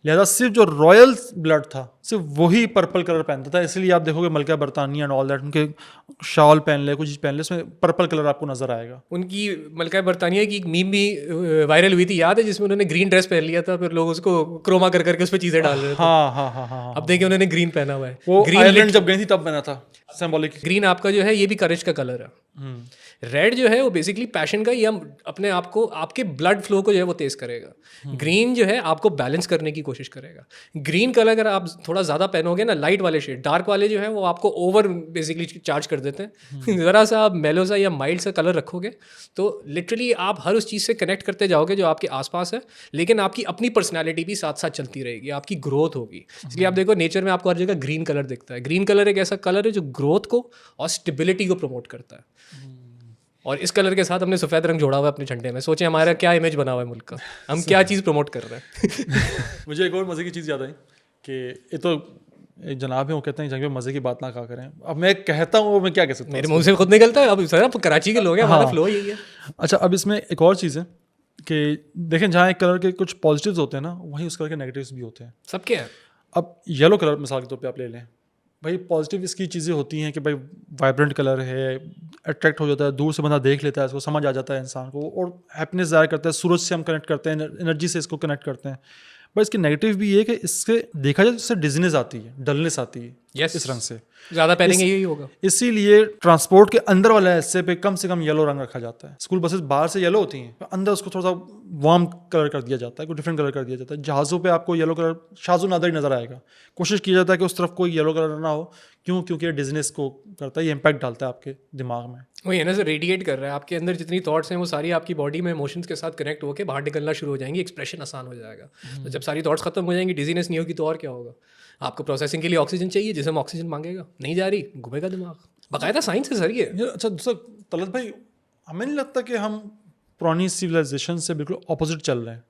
लिहाजा सिर्फ जो रॉयल ब्लड था सिर्फ वही पर्पल कलर पहनता था। इसलिए आप देखोगे मलका बरतानिया एंड ऑल दैट, उनके शॉल पहन ले, कुछ चीज़ पहन ले, उसमें पर्पल कलर आपको नजर आएगा। उनकी मलका बरतानिया की एक मीम भी वायरल हुई थी, याद है, जिसमें उन्होंने ग्रीन ड्रेस पहन लिया था, फिर लोग उसको क्रोमा कर करके उस पर चीज़ें डाल रहे थे। हाँ। अब देखिए उन्होंने ग्रीन पहना हुआ है, वो आयरलैंड जब गई थी तब बना था सिंबॉलिक। ग्रीन आपका जो है ये भी करेज का कलर है। रेड जो है वो बेसिकली पैशन का, या अपने आप को, आपके ब्लड फ्लो को जो है वो तेज करेगा। ग्रीन जो है आपको बैलेंस करने की कोशिश करेगा। ग्रीन कलर अगर आप थोड़ा ज़्यादा पहनोगे ना, लाइट वाले शेड, डार्क वाले जो है वो आपको ओवर बेसिकली चार्ज कर देते हैं। ज़रा सा आप मेलो सा या माइल्ड सा कलर रखोगे तो लिटरली आप हर उस चीज़ से कनेक्ट करते जाओगे जो आपके आसपास है, लेकिन आपकी अपनी पर्सनैलिटी भी साथ साथ चलती रहेगी, आपकी ग्रोथ होगी। इसलिए आप देखो नेचर में आपको हर जगह ग्रीन कलर दिखता है। ग्रीन कलर एक ऐसा कलर है जो ग्रोथ को और स्टेबिलिटी को प्रमोट करता है। और इस कलर के साथ हमने सफ़ेद रंग जोड़ा हुआ है अपने झंडे में। सोचें हमारा क्या इमेज बना हुआ है मुल्क का, हम क्या चीज़ प्रमोट कर रहे हैं। मुझे एक और मज़े की चीज़ याद आई कि ये तो एक जनाब है, वो कहते हैं जहाँ पे मज़े की बात ना कहा करें। अब मैं कहता हूँ, वो मैं क्या कह सकता हूँ, मेरे मुंह से खुद निकलता है। अब सर आप कराची के लोग हैं, हमारा फ्लो यही है। अच्छा, अब इसमें एक और चीज़ है कि देखें, जहाँ एक कलर के कुछ पॉजिटिव्स होते हैं ना, वहीं उस कलर के नेगेटिव्स भी होते हैं। सबके हैं। अब येलो कलर मिसाल के तौर पे आप ले लें, भाई पॉजिटिव इसकी चीज़ें होती हैं कि भाई वाइब्रेंट कलर है, अट्रैक्ट हो जाता है, दूर से बंदा देख लेता है इसको, समझ आ जाता है इंसान को, और हैप्पीनेस ज़ाहिर करता है, सूरज से हम कनेक्ट करते हैं, एनर्जी से इसको कनेक्ट करते हैं। बट इसके नेगेटिव भी ये है कि इससे देखा जाए तो इससे डिजीनेस आती है, डलनेस आती है। Yes. इस रंग से। ज़्यादा पहनेंगे यही होगा। इसीलिए ट्रांसपोर्ट के अंदर वाले हिस्से पे कम से कम येलो रंग रखा जाता है। स्कूल बसेस बाहर से येलो होती हैं, अंदर उसको थोड़ा सा वार्म कलर कर दिया जाता है, कोई डिफरेंट कलर कर दिया जाता है। जहाज़ों पे आपको येलो कलर शाजो नादर ही नजर आएगा। कोशिश की जाता है कि उस तरफ कोई येलो कलर ना हो। क्यों? क्योंकि ये डिजनेस को करता है, ये इम्पैक्ट डालता है आपके दिमाग में। वही है ना सर, रेडिएट कर रहा है आपके अंदर जितनी थॉट्स हैं वो सारी आपकी बॉडी में इमोशंस के साथ कनेक्ट होकर बाहर निकलना शुरू हो जाएंगी, एक्सप्रेशन आसान हो जाएगा। तो जब सारी थॉट्स खत्म हो जाएंगी, डिजीनेस नहीं होगी, तो और क्या होगा? आपको प्रोसेसिंग के लिए ऑक्सीजन चाहिए, जिसम ऑक्सीजन मांगेगा, नहीं जा रही, घूमेगा दिमाग। बाकायदा साइंस है सर ये। अच्छा दूसरा तलत भाई, हमें नहीं लगता कि हम पुरानी सिविलाइजेशन से बिल्कुल ऑपोजिट चल रहे हैं?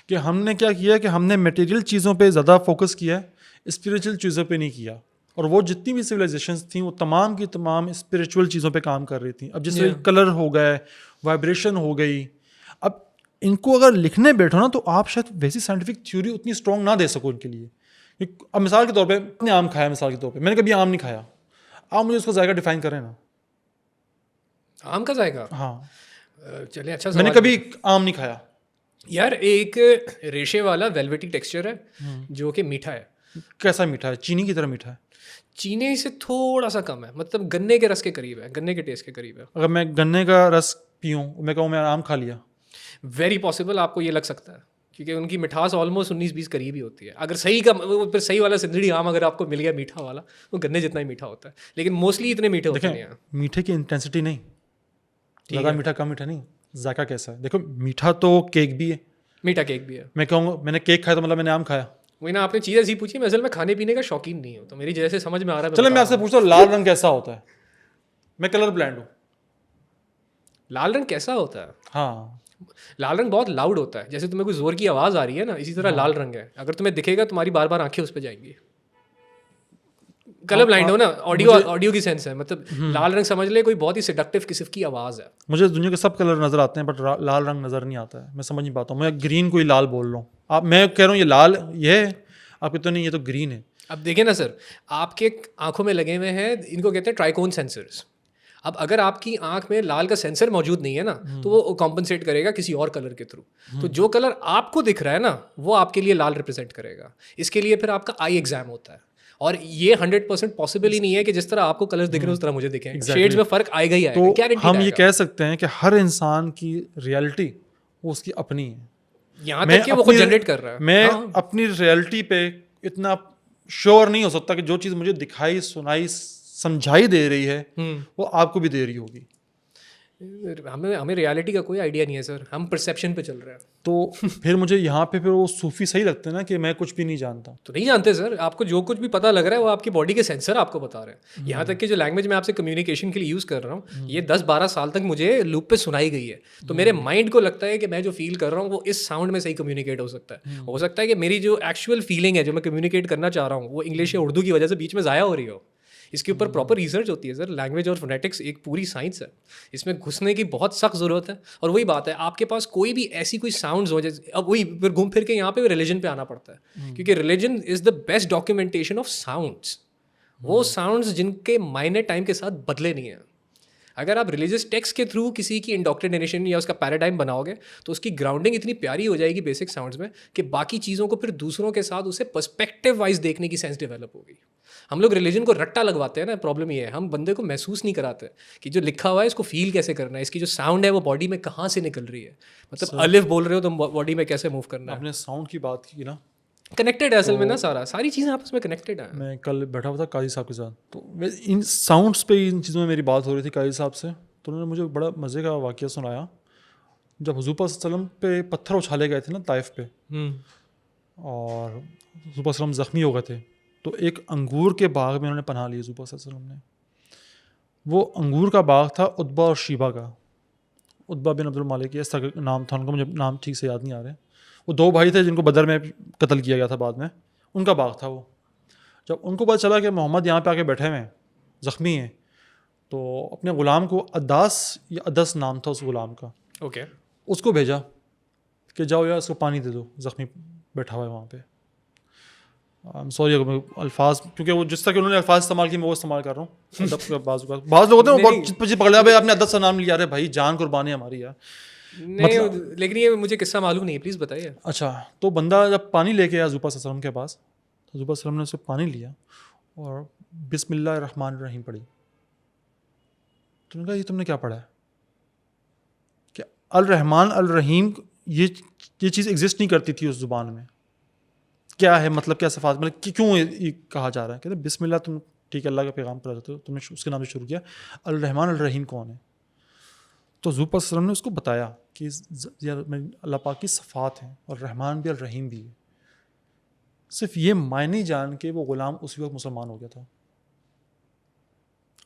कि हमने क्या किया कि हमने मटेरियल चीज़ों पे ज़्यादा फोकस किया है, स्पिरिचुअल चीज़ों पे नहीं किया। और वो जितनी भी सिविलाइजेशंस थी वो तमाम की तमाम स्पिरिचुअल चीज़ों पे काम कर रही थी। अब जैसे कलर हो गए, वाइब्रेशन हो गई, अब इनको अगर लिखने बैठो ना तो आप शायद वैसी साइंटिफिक थ्योरी उतनी स्ट्रॉन्ग ना दे सको इनके लिए। अब मिसाल के तौर पे मैंने आम खाया, मिसाल के तौर पे मैंने कभी आम नहीं खाया, आप मुझे उसका जायका डिफाइन करें ना। आम का जाएगा? हाँ, चलिए, अच्छा मैंने सवाल। कभी आम नहीं खाया। यार एक रेशे वाला वेलवेटी टेक्सचर है जो कि मीठा है। कैसा मीठा है? चीनी की तरह मीठा है? चीनी से थोड़ा सा कम है, मतलब गन्ने के रस के करीब है, गन्ने के टेस्ट के करीब है। अगर मैं गन्ने का रस पीऊँ, मैं कहूँ मैं आम खा लिया, वेरी पॉसिबल आपको ये लग सकता है, क्योंकि उनकी मिठास ऑलमोस्ट 19-20 करीब ही होती है। अगर सही का वो फिर सही वाला सिंदड़ी आम अगर आपको मिल गया मीठा वाला, वो गन्ने जितना ही मीठा होता है, लेकिन मोस्टली इतने मीठे होते नहीं देखें हैं। मीठे की इंटेंसिटी नहीं, ठीक ज़्यादा है। मीठा कम मीठा नहीं, जायका कैसा है। देखो मीठा तो केक भी है, मीठा केक भी है। मैं कहूँगा मैंने केक खाया तो मतलब मैंने आम खाया। वही ना, आपने चीज़ ऐसी पूछी, मैं असल में खाने पीने का शौकीन नहीं हूँ, तो मेरी जैसे समझ में आ रहा है चलो मैं आपसे पूछता हूँ लाल रंग कैसा होता है? मैं कलर ब्लाइंड हूँ। लाल रंग कैसा होता है? हाँ, लाल रंग बहुत लाउड होता है, जैसे तुम्हें कोई जोर की आवाज़ आ रही है ना, इसी तरह लाल रंग है। अगर तुम्हें दिखेगा तुम्हारी बार बार आंखें उस पर जाएंगी। कलर ब्लाइंड हो ना, ऑडियो की सेंस है, मतलब लाल रंग समझ ले कोई बहुत ही सिडक्टिव किस्म की आवाज़ है। मुझे दुनिया के सब कलर नज़र आते हैं बट लाल रंग नज़र नहीं आता है। मैं समझ नहीं पाता हूँ, मैं ग्रीन को ही लाल बोल रहा हूँ। आप, मैं कह रहा हूँ ये लाल ये है, आप कहते हो नहीं ये तो ग्रीन है। अब देखिए ना सर, आपके आंखों में लगे हुए हैं, इनको कहते हैं ट्राइकोन सेंसर्स। अब अगर आपकी आंख में लाल का सेंसर मौजूद नहीं है ना, तो वो कॉम्पनसेट करेगा किसी और कलर के थ्रू। तो जो कलर आपको दिख रहा है ना, वो आपके लिए लाल रिप्रेजेंट करेगा। इसके लिए फिर आपका आई एग्जाम होता है, और ये 100% पॉसिबल ही नहीं है कि जिस तरह आपको कलर्स दिख रहे हैं उस तरह मुझे दिखें। शेड्स में फर्क आएगा ही आएगा, तो गारंटी हम ये आएगा। कह सकते हैं कि हर इंसान की रियलिटी वो उसकी अपनी है। यहाँ तक कि वो खुद जनरेट कर रहा है। मैं हाँ। अपनी रियलिटी पे इतना श्योर नहीं हो सकता कि जो चीज़ मुझे दिखाई सुनाई समझाई दे रही है वो आपको भी दे रही होगी। हमें हमें रियलिटी का कोई आइडिया नहीं है सर, हम परसेप्शन पे चल रहे हैं। तो फिर मुझे यहाँ पे फिर वो सूफी सही लगते हैं ना कि मैं कुछ भी नहीं जानता। तो नहीं जानते सर, आपको जो कुछ भी पता लग रहा है वो आपकी बॉडी के सेंसर आपको बता रहे हैं। यहाँ तक कि जो लैंग्वेज मैं आपसे कम्युनिकेशन के लिए यूज़ कर रहा हूँ, ये 10-12 साल तक मुझे लूप पे सुनाई गई है। तो मेरे माइंड को लगता है कि मैं जो फील कर रहा हूँ वो इस साउंड में सही कम्युनिकेट हो सकता है। हो सकता है कि मेरी जो एक्चुअल फीलिंग है, जो मैं कम्युनिकेट करना चाह रहा हूँ, वो इंग्लिश या उर्दू की वजह से बीच में ज़ाया हो रही हो। इसके ऊपर प्रॉपर रिसर्च होती है सर। लैंग्वेज और फोनेटिक्स एक पूरी साइंस है, इसमें घुसने की बहुत सख्त ज़रूरत है। और वही बात है, आपके पास कोई भी ऐसी कोई साउंड्स हो, जैसे अब वही फिर घूम फिर के यहाँ पे रिलीजन पे आना पड़ता है, क्योंकि religion is the best documentation of sounds. वो साउंड्स जिनके मायने टाइम के साथ बदले नहीं हैं। अगर आप रिलीजियस टेक्स्ट के थ्रू किसी की इंडोक्ट्रिनेशन या उसका पैराडाइम बनाओगे, तो उसकी ग्राउंडिंग इतनी प्यारी हो जाएगी बेसिक साउंड्स में कि बाकी चीज़ों को फिर दूसरों के साथ उसे पर्सपेक्टिव वाइज देखने की सेंस डेवलप होगी। हम लोग रिलीजन को रट्टा लगवाते हैं ना, प्रॉब्लम ये है, हम बंदे को महसूस नहीं कराते कि जो लिखा हुआ है इसको फील कैसे करना है, इसकी जो साउंड है वो बॉडी में कहाँ से निकल रही है। मतलब अलिफ बोल रहे हो तो बॉडी में कैसे मूव करना है। आपने साउंड की बात की ना, कनेक्टेड है असल में ना, सारी चीज़ें आपस में कनेक्टेड है। मैं कल बैठा हुआ था काजी साहब के साथ, तो इन साउंड्स पे इन चीज़ों में मेरी बात हो रही थी काजी साहब से। तो उन्होंने मुझे बड़ा मज़े का वाक़या सुनाया। जब हुज़ूर पाक सल्लल्लाहु अलैहि वसल्लम पे पत्थर उछाले गए थे ना ताइफ पे, और हुज़ूर पाक सल्लल्लाहु ज़ख्मी हो गए थे, तो एक अंगूर के बाग में उन्होंने पनाह ली हुज़ूर पाक सल्लल्लाहु अलैहि वसल्लम ने। वो अंगूर का बाग था उतबा और शीबा का। उतबा बिन अब्दुल मालिक ऐसा नाम था उनका, मुझे नाम ठीक से याद नहीं आ रहा है। वो दो भाई थे जिनको बदर में कत्ल किया गया था बाद में, उनका बाग था वो। जब उनको पता चला कि मोहम्मद यहाँ पे आके बैठे हुए हैं, ज़ख्मी हैं, तो अपने ग़ुलाम को अदास या अदस नाम था उस ग़ुलाम का, ओके, उसको भेजा कि जाओ यार इसको पानी दे दो, ज़ख्मी बैठा हुआ है वहाँ पे। सॉरी अल्फाज, क्योंकि वो जिस तरह के उन्होंने अल्फाज इस्तेमाल किए मैं वो इस्तेमाल कर रहा हूँ। बाज़ लोग होते हैं बहुत चिप पकड़ लिया, भाई आपने अदस का नाम लिया, अरे भाई जान कुर्बानी हमारी यार। नहीं लेकिन ये मुझे किस्सा मालूम नहीं है, प्लीज़ बताइए। अच्छा, तो बंदा जब पानी लेके आया हुज़ूर पाक सल्लल्लाहु अलैहि वसल्लम के पास, तो हुज़ूर पाक सल्लल्लाहु अलैहि वसल्लम ने उससे पानी लिया और बिस्मिल्लाहिर्रहमानिर्रहीम पढ़ी। तुमने कहा ये तुमने क्या पढ़ा है? क्या अल रहमान अल रहीम ये चीज़ एग्जिस्ट नहीं करती थी उस ज़ुबान में? क्या है मतलब, क्या सिफात, मतलब कि क्यों ये कहा जा रहा है? कहते बिस्मिल्लाह, तुम ठीक है अल्लाह का पैगाम पढ़ा जाते हो, तुमने उसके नाम से शुरू किया, अल रहमान अल रहीम कौन है? तो हुज़ूर पाक सल्लल्लाहु अलैहि वसल्लम ने उसको बताया कि अल्लाह पाक की सफ़ात हैं और रहमान भी और रहीम भी है। सिर्फ ये मायने जान के वो ग़ुलाम उसी वक्त मुसलमान हो गया था।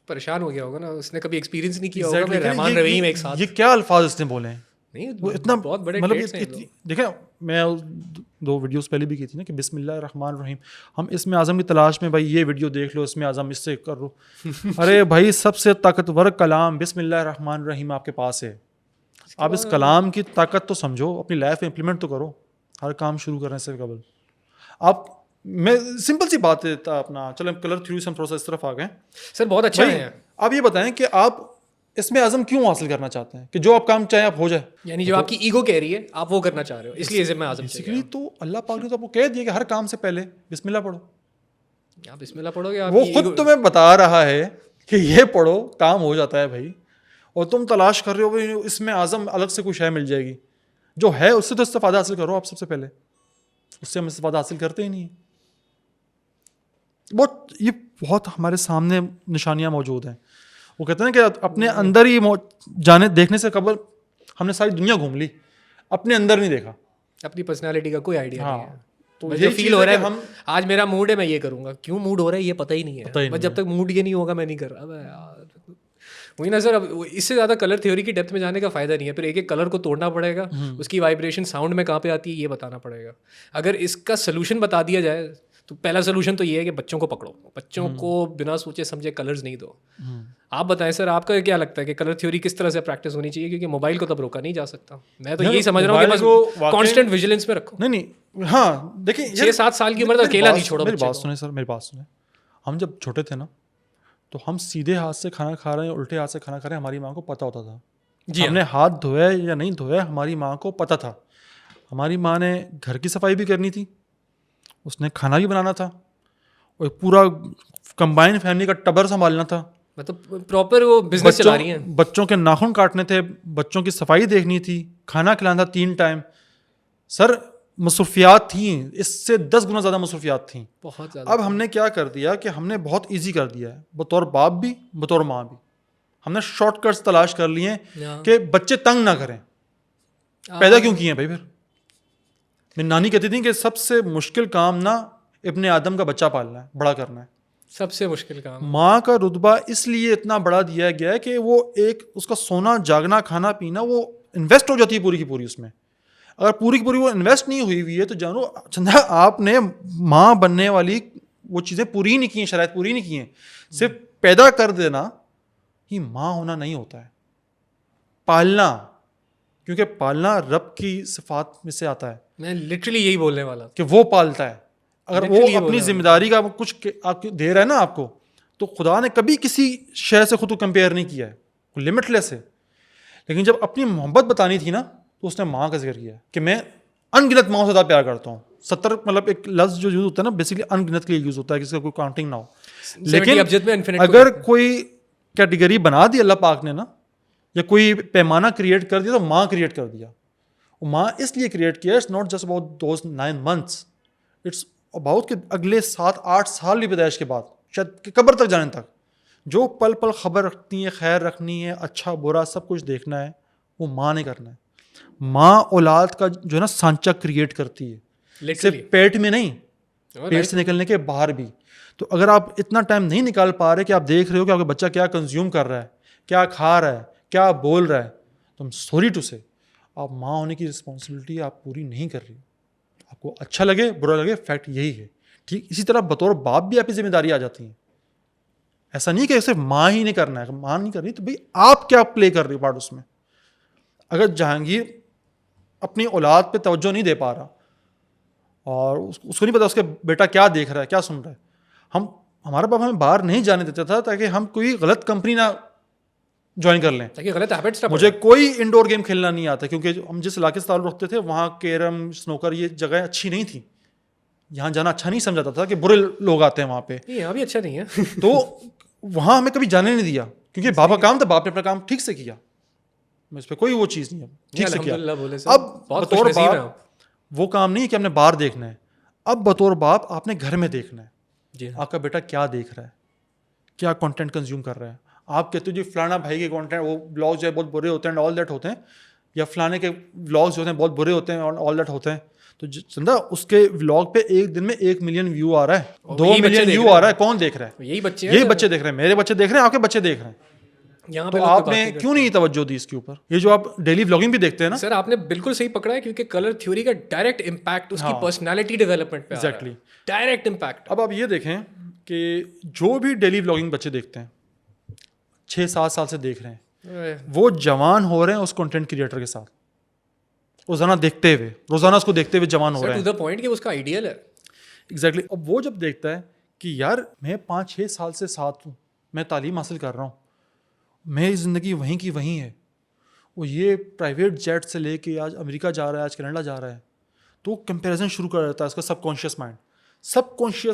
परेशान हो गया होगा ना, उसने कभी एक्सपीरियंस नहीं किया Exactly, होगा मैं रहमान रहीम एक साथ। ये क्या अल्फाज इसने बोले हैं? नहीं वो इतना बहुत बड़े मतलब traits हैं ये तो। देखें, मैं 2 वीडियोस पहले भी की थी ना कि बिस्मिल्लाहिर्रहमानिर्रहीम, हम इसमें आज़म की तलाश में, भाई ये वीडियो देख लो, इसमें आज़म इससे कर लो। अरे भाई सबसे ताकतवर कलाम बिस्मिल्लाहिर्रहमानिर्रहीम आपके पास है। आप इस कलाम की ताकत तो समझो, अपनी लाइफ में इम्प्लीमेंट तो करो हर काम शुरू करने से कबल। आप मैं सिंपल सी बात है अपना, चलो कलर थ्योरी से हम थोड़ा सा इस तरफ आ गए। सर बहुत अच्छा भाई है। आप ये बताएं कि आप इसमें आज़म क्यों हासिल करना चाहते हैं कि जो आप काम चाहें आप हो जाए? यानी जो आपकी ईगो कह रही है आप वो करना चाह रहे हो, इसलिए इसे मैं आज़म बेसिकली तो अल्लाह पाक ने तो आपको कह दिया कि हर काम से पहले बिस्मिल्लाह पढ़ो। आप बिस्मिल्लाह पढ़ोगे, वो आपकी खुद तुम्हें बता रहा है कि ये पढ़ो, काम हो जाता है भाई। और तुम तलाश कर रहे हो भाई इसमें आज़म अलग से कुछ है मिल जाएगी, जो है उससे तो इस्तेफादा हासिल करो आप सबसे पहले। उससे हम इस्तेफादा हासिल करते ही नहीं। ये बहुत हमारे सामने निशानियाँ मौजूद हैं। वो कहते हैं कि अपने अंदर ही जाने देखने से कबल हमने सारी दुनिया घूम ली, अपने अंदर नहीं देखा। अपनी पर्सनालिटी का कोई आइडिया नहीं है। तो बस ये जो फील हो रहा है हम आज मेरा मूड है मैं ये करूंगा, क्यों मूड हो रहा है ये पता ही नहीं है, बस जब तक मूड ये नहीं होगा मैं नहीं कर रहा। अबे यार वही ना सर, अब इससे ज़्यादा कलर थ्योरी की डेप्थ में जाने का फ़ायदा नहीं है। फिर एक एक कलर को तोड़ना पड़ेगा, उसकी वाइब्रेशन साउंड में कहाँ पे आती है ये बताना पड़ेगा। अगर इसका सोल्यूशन बता दिया जाए तो पहला सोल्यूशन तो ये है कि बच्चों को पकड़ो, बच्चों को बिना सोचे समझे कलर्स नहीं दो। आप बताएं सर, आपका क्या लगता है कि कलर थ्योरी किस तरह से प्रैक्टिस होनी चाहिए? क्योंकि मोबाइल को तब रोका नहीं जा सकता। मैं तो यही समझ रहा हूँ कि बस कांस्टेंट विजिलेंस में रखो। नहीं, हाँ देखिए 6-7 साल की उम्र तक अकेला नहीं छोड़ो। मेरी बात सुने सर, मेरी बात सुने। हम जब छोटे थे ना तो हम सीधे हाथ से खाना खा रहे हैं, उल्टे हाथ से खाना खा रहे हैं, हमारी माँ को पता होता था। हमने हाथ धोया या नहीं धोया हमारी माँ को पता था। हमारी माँ ने घर की सफाई भी करनी थी, उसने खाना भी बनाना था, और पूरा कंबाइन फैमिली का टबर संभालना था। मतलब प्रॉपर वो बिजनेस चला रही हैं। बच्चों के नाखून काटने थे, बच्चों की सफाई देखनी थी, खाना खिलाना था 3 टाइम। सर मसरूफियात थी, इससे 10 गुना ज़्यादा मसरूफियात थी, बहुत ज़्यादा। अब हमने क्या कर दिया कि हमने बहुत इजी कर दिया है, बतौर बाप भी बतौर माँ भी। हमने शॉर्टकट्स तलाश कर लिए कि बच्चे तंग ना करें। पैदा क्यों किए हैं भाई? फिर मेरी नानी कहती थी कि सबसे मुश्किल काम ना इब्ने आदम का बच्चा पालना है, बड़ा करना है। सबसे मुश्किल काम। माँ का रुतबा इसलिए इतना बड़ा दिया गया है कि वो एक उसका सोना जागना खाना पीना वो इन्वेस्ट हो जाती है पूरी की पूरी उसमें। अगर पूरी की पूरी वो इन्वेस्ट नहीं हुई हुई है तो जानो चंदा आपने माँ बनने वाली वो चीज़ें पूरी नहीं की हैं, शराइत पूरी नहीं की हैं। सिर्फ पैदा कर देना ही माँ होना नहीं होता है, पालना, क्योंकि पालना रब की सिफात में से आता है। मैं लिटरली यही बोलने वाला कि वो पालता है। अगर वो अपनी जिम्मेदारी का कुछ आपको दे रहा है ना आपको, तो खुदा ने कभी किसी शय से खुद को कंपेयर नहीं किया है, लिमिटलेस है। लेकिन जब अपनी मोहब्बत बतानी थी ना तो उसने माँ का जिक्र किया कि मैं अनगिनत माँ से ज़्यादा प्यार करता हूँ। 70 मतलब एक लफ्ज़ जो यूज़ होता है ना बेसिकली अनगिनत के लिए यूज़ होता है, किसी का कोई काउंटिंग ना हो। लेकिन अगर कोई कैटेगरी बना दी अल्लाह पाक ने ना, या कोई पैमाना क्रिएट कर दिया तो माँ क्रिएट कर दिया। माँ इसलिए क्रिएट किया, it's not just about those 9 months, it's about कि अगले 7-8 साल भी पैदाइश के बाद शायद कब्र तक जाने तक जो पल पल खबर रखनी है, खैर रखनी है, अच्छा बुरा सब कुछ देखना है, वो माँ ने करना है। माँ औलाद का जो है ना सांचा क्रिएट करती है, सिर्फ पेट में नहीं, पेट से निकलने के बाहर भी। तो अगर आप इतना टाइम नहीं निकाल पा रहे कि आप देख रहे हो कि आपका बच्चा क्या कंज्यूम कर रहा है, क्या खा रहा है, क्या बोल रहा है, तो सॉरी टू से आप माँ होने की रिस्पॉन्सिबिलिटी आप पूरी नहीं कर रही। आपको अच्छा लगे बुरा लगे, फैक्ट यही है। ठीक इसी तरह बतौर बाप भी आपकी जिम्मेदारी आ जाती है। ऐसा नहीं कि सिर्फ माँ ही नहीं करना है, माँ नहीं कर रही तो भाई आप क्या प्ले कर रही पार्ट उसमें। अगर जहांगीर अपनी औलाद पे तवज्जो नहीं दे पा रहा और उसको नहीं पता उसके बेटा क्या देख रहा है, क्या सुन रहा है, हमारा बाप हमें बाहर नहीं जाने देता था ताकि हम कोई गलत कंपनी ना ज्वाइन कर लें, ताकि गलत हैबिट्स ना। मुझे कोई इंडोर गेम खेलना नहीं आता क्योंकि हम जिस इलाके से ताल्लुक़ रखते थे वहाँ कैरम स्नोकर ये जगह अच्छी नहीं थी, यहाँ जाना अच्छा नहीं समझाता था कि बुरे लोग आते हैं वहाँ पे, ये यहाँ भी अच्छा नहीं है। तो वहाँ हमें कभी जाने नहीं दिया, क्योंकि बाप का काम था, बाप ने अपना काम ठीक से किया, इस पर कोई वो चीज़ नहीं है, ठीक से किया। अल्हम्दुलिल्लाह बोले सर, अब बहुत बतौर खुशनसीब हैं बाप आप। वो काम नहीं है कि हमने बाहर देखना है, अब बतौर बाप आपने घर में देखना है, जी हाँ। आपका बेटा क्या देख रहा है, क्या कंटेंट कंज्यूम कर रहा है। आप कहते हो जी फलाना भाई के कंटेंट वो ब्लॉग्स जो है बहुत बुरे होते हैं, ऑल दैट होते हैं, या फलाने के व्लॉग्स जो होते हैं बहुत बुरे होते हैं और ऑल दैट होते हैं, तो चंदा उसके व्लॉग पे एक दिन में 1 मिलियन व्यू आ रहा है, और 2 यही बच्चे मिलियन देख व्यू रहे आ हैं। रहा है, कौन देख रहा है? यही बच्चे यही हैं बच्चे देख रहे हैं, मेरे बच्चे देख रहे हैं, आपके बच्चे देख रहे हैं। यहाँ तो पे लोग आपने बातें क्यों नहीं तवज्जो दी इसके ऊपर? ये जो आप डेली व्लॉगिंग भी देखते हैं ना, सर आपने बिल्कुल सही पकड़ा है, क्योंकि कलर थ्योरी का डायरेक्ट इम्पैक्ट उसकी हाँ। पर्सनालिटी डेवलपमेंट पे Exactly. Direct impact. अब आप ये देखें कि जो भी डेली व्लॉगिंग बच्चे देखते हैं 6-7 साल से देख रहे हैं, वो जवान हो रहे हैं उस कंटेंट क्रिएटर के साथ, रोजाना देखते हुए, रोजाना उसको देखते हुए जवान हो सर रहे टू हैं। द पॉइंट कि उसका आइडियल है। एग्जैक्टली। अब वो जब देखता है कि यार मैं 5-6 साल से साथ हूँ, मैं तालीम हासिल कर रहा हूँ, मेरी ज़िंदगी वहीं की वहीं है, वो ये प्राइवेट जेट से लेके आज अमेरिका जा रहा है, आज कनाडा जा रहा है, तो कंपैरिजन शुरू कर देता है उसका सबकॉन्शियस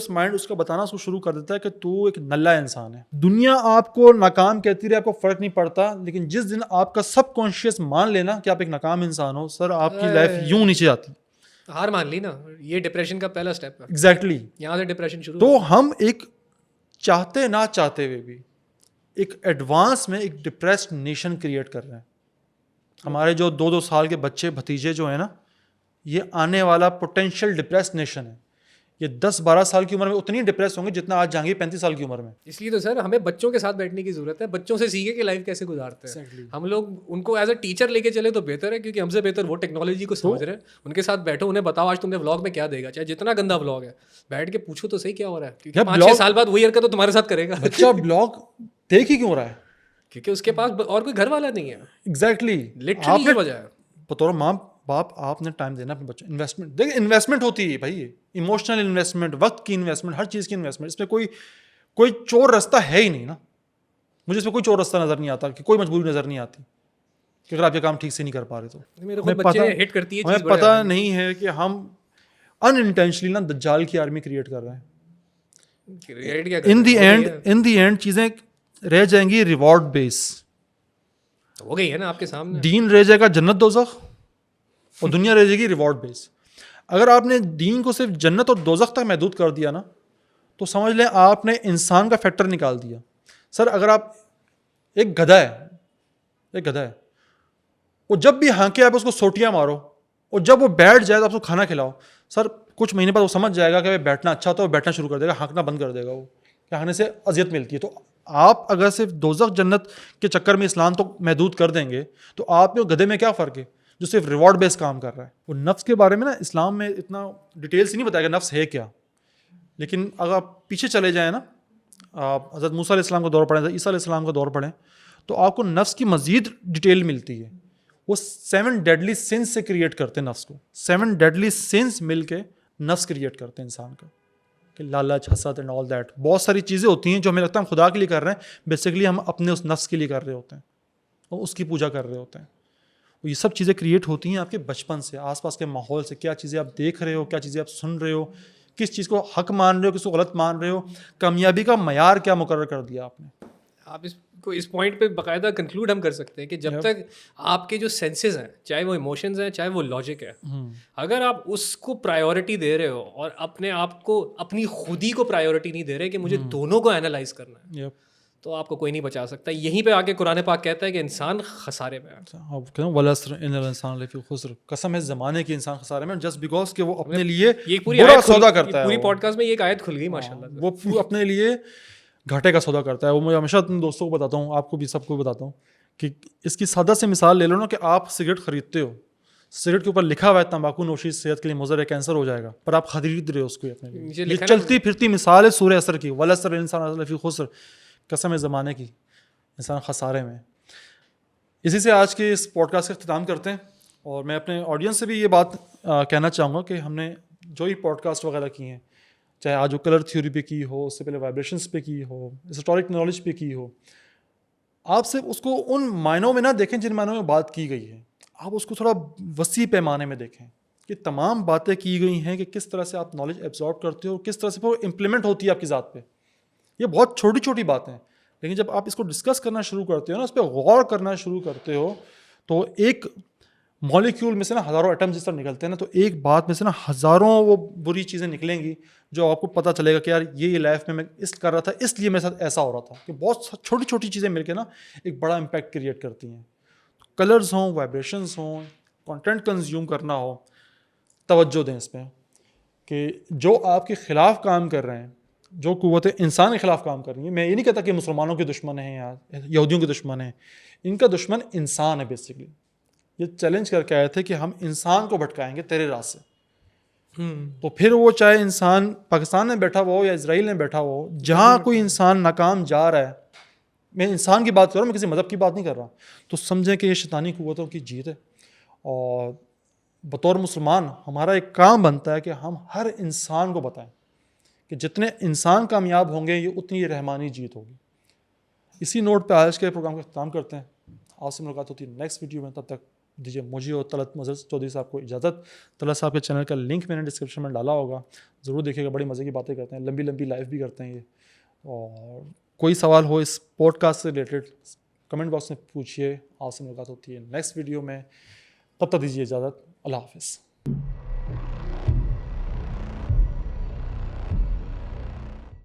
माइंड उसका बताना उसको शुरू कर देता है कि तू एक नल्ला इंसान है, दुनिया आपको नाकाम कहती रहे, आपको फ़र्क नहीं पड़ता, लेकिन जिस दिन आपका सबकॉन्शियस मान लेना कि आप एक नाकाम इंसान हो, सर आपकी लाइफ यूं नीचे जाती। हार मान ली ना, ये डिप्रेशन का पहला स्टेप है। एग्जैक्टली। यहाँ से डिप्रेशन शुरू। तो हम एक चाहते ना चाहते हुए भी एक एडवांस में एक डिप्रेस्ड नेशन क्रिएट कर रहे हैं। हमारे जो 2-2 साल के बच्चे भतीजे जो हैं ना, ये आने वाला पोटेंशियल डिप्रेस्ड नेशन है। ये 10-12 साल की उम्र में उतनी डिप्रेस होंगे जितना आज जहांगीर 35 साल की उम्र में। इसलिए तो सर हमें बच्चों के साथ बैठने की जरूरत है, बच्चों से सीखे कि लाइफ कैसे गुजारते हैं। Exactly. हम लोग उनको एज अ टीचर लेके चले तो बेहतर है, क्योंकि हमसे बेहतर वो टेक्नोलॉजी को समझ रहे हैं। उनके साथ बैठो, उन्हें बताओ आज तुमने व्लॉग में क्या देगा, चाहे जितना गंदा व्लॉग है, बैठ के पूछो तो सही क्या हो रहा है, क्योंकि 5-6 साल बाद वही हरकत तो तुम्हारे साथ करेगा। बच्चा ब्लॉग देख ही क्यों रहा है? क्योंकि उसके पास और कोई घर वाला नहीं है। एग्जैक्टली। लिटरली ये वजह है। बतौर माँ बाप आपने टाइम देना अपने बच्चों, इन्वेस्टमेंट देखिए, इन्वेस्टमेंट होती है भाई, इमोशनल इन्वेस्टमेंट, वक्त की इन्वेस्टमेंट, हर चीज़ की इन्वेस्टमेंट। इसमें कोई चोर रास्ता है ही नहीं ना, मुझे इसमें कोई चोर रास्ता नज़र नहीं आता, कि कोई मजबूरी नज़र नहीं आती कि अगर आप ये काम ठीक से नहीं कर पा रहे तो। मेरे को बच्चे हिट करती है हमें पता नहीं है कि हम अनइंटेंशनली ना दज्जाल की आर्मी क्रिएट कर रहे हैं। इन दी एंड चीज़ें रह जाएंगी रिवॉर्ड बेस, हो गई है ना आपके सामने। दीन रह जाएगा जन्नत दोज़ख, और दुनिया रह जाएगी रिवॉर्ड बेस। अगर आपने दीन को सिर्फ जन्नत और दोज़ख तक महदूद कर दिया ना, तो समझ लें आपने इंसान का फैक्टर निकाल दिया। सर अगर आप एक गधा है, वो जब भी हाँके आप उसको सोटियाँ मारो, और जब वो बैठ जाए तो आप उसको खाना खिलाओ, सर कुछ महीने बाद वो समझ जाएगा कि बैठना अच्छा होता है, वो बैठना शुरू कर देगा, हाँकना बंद कर देगा, वो कि हाँकने से अजियत मिलती है। तो आप अगर सिर्फ दोज़ख जन्नत के चक्कर में इस्लाम तो महदूद कर देंगे, तो आप में गधे में क्या फ़र्क है जो सिर्फ रिवॉर्ड बेस्ड काम कर रहा है। वो नफ्स के बारे में ना इस्लाम में इतना डिटेल से नहीं बताया कि नफ्स है क्या, लेकिन अगर आप पीछे चले जाएँ ना, आप हज़रत मूसा अलैहिस्सलाम का दौर पढ़ें, हज़रत ईसा अलैहिस्सलाम का दौर पढ़ें, तो आपको नफ्स की मज़ीद डिटेल मिलती है। वो 7 डेडली सिंस से क्रिएट करते हैं नफ्स को, 7 डेडली सिंस मिल के नफ्स क्रिएट करते हैं इंसान का, कि लालच, हसद एंड ऑल दैट। बहुत सारी चीज़ें होती हैं जो हमें लगता है हम खुदा के लिए कर रहे हैं, बेसिकली हम अपने उस नफ्स के लिए कर रहे होते हैं और उसकी पूजा कर रहे होते हैं। ये सब चीज़ें क्रिएट होती हैं आपके बचपन से, आसपास के माहौल से, क्या चीज़ें आप देख रहे हो, क्या चीज़ें आप सुन रहे हो, किस चीज़ को हक मान रहे हो, किसको गलत मान रहे हो, कामयाबी का मयार क्या मुकर्रर कर दिया आपने। आप इसको इस पॉइंट पे बाकायदा कंक्लूड हम कर सकते हैं कि जब तक आपके जो सेंसेस हैं, चाहे वो इमोशंस हैं, चाहे वो लॉजिक है, अगर आप उसको प्रायोरिटी दे रहे हो और अपने आप को, अपनी खुदी को प्रायोरिटी नहीं दे रहे कि मुझे दोनों को एनालाइज करना है, तो आपको कोई नहीं बचा सकता। यहीं पे आके कुरान पाक कहता है कि इंसान खसारे में है। कसम है ज़माने की इंसान खसारे में, जस्ट बिकॉज कि वो अपने लिए ये पूरी बुरा सौदा करता है। पूरी पॉडकास्ट में ये एक आयत खुल गई माशाल्लाह। वो अपने लिए घाटे का सौदा करता है। वो मैं हमेशा अपने दोस्तों को बताता हूँ, आपको भी सबको बताता हूँ कि इसकी सादा से मिसाल ले लो ना, कि आप सिगरेट खरीदते हो, सिगरेट के ऊपर लिखा हुआ है तंबाकू नोशी सेहत के लिए मुज़र है, कैंसर हो जाएगा, पर आप खरीद रहे हो उसको अपने लिए। ये चलती फिरती मिसाल है सूरह असर की, वल असर इंसान लफी खुस्र, कसम है ज़माने की इंसान खसारे में। इसी से आज के इस पॉडकास्ट का अख्तिताम करते हैं, और मैं अपने ऑडियंस से भी ये बात कहना चाहूँगा कि हमने जो ही पॉडकास्ट वगैरह की हैं, चाहे आज वो कलर थ्योरी पे की हो, उससे पहले वाइब्रेशंस पे की हो, हिस्टोरिक नॉलेज पे की हो, आप सिर्फ उसको उन मायनों में ना देखें जिन मायनों में बात की गई है, आप उसको थोड़ा वसी पैमाने में देखें कि तमाम बातें की गई हैं कि किस तरह से आप नॉलेज एब्जॉर्ब करते हो और किस तरह से वो इम्प्लीमेंट होती है आपकी ज़ात पे। ये बहुत छोटी छोटी बातें हैं, लेकिन जब आप इसको डिस्कस करना शुरू करते हो ना, उस पर गौर करना शुरू करते हो, तो एक मॉलिक्यूल में से ना हज़ारों एटम जिस तरह निकलते हैं ना, तो एक बात में से ना हज़ारों वो बुरी चीज़ें निकलेंगी जो आपको पता चलेगा कि यार ये लाइफ में मैं इस कर रहा था, इसलिए मेरे साथ ऐसा हो रहा था। कि बहुत छोटी छोटी चीज़ें मिलकर ना एक बड़ा इम्पैक्ट क्रिएट करती हैं। कलर्स हों, वाइब्रेशंस हों, कंटेंट कंज्यूम करना हो, तवज्जो दें इसमें कि जो आपके ख़िलाफ़ काम कर रहे हैं, जो क़ुव्वतें इंसान के ख़िलाफ़ काम कर रही हैं, मैं ये नहीं कहता कि मुसलमानों के दुश्मन हैं या यहूदियों के दुश्मन हैं, इनका दुश्मन इंसान है बेसिकली। ये चैलेंज करके आए थे कि हम इंसान को भटकाएंगे तेरे राह से। तो फिर वो चाहे इंसान पाकिस्तान में बैठा हुआ हो या इजराइल में बैठा हुआ हो, जहाँ कोई इंसान नाकाम जा रहा है, मैं इंसान की बात कर रहा हूँ, मैं किसी मज़हब की बात नहीं कर रहा, तो समझें कि ये शैतानी क़ुव्वतों की जीत है। और बतौर मुसलमान हमारा एक काम बनता है कि हम हर इंसान को बताएं कि जितने इंसान कामयाब होंगे ये उतनी रहमानी जीत होगी। इसी नोट पे आज के प्रोग्राम का इख्तिताम करते हैं। आपसे मुलाकात होती है नेक्स्ट वीडियो में। तब तक दीजिए मुझे और तलत मज़हर चौधरी साहब को इजाज़त। तलत साहब के चैनल का लिंक मैंने डिस्क्रिप्शन में डाला होगा, ज़रूर देखिएगा। बड़ी मज़े की बातें करते हैं, लंबी लंबी लाइव भी करते हैं ये। और कोई सवाल हो इस पॉडकास्ट से रिलेटेड कमेंट बॉक्स में पूछिए। आपसे मुलाकात होती है नेक्स्ट वीडियो में। तब तक दीजिए इजाज़त। अल्लाह हाफ़िज़।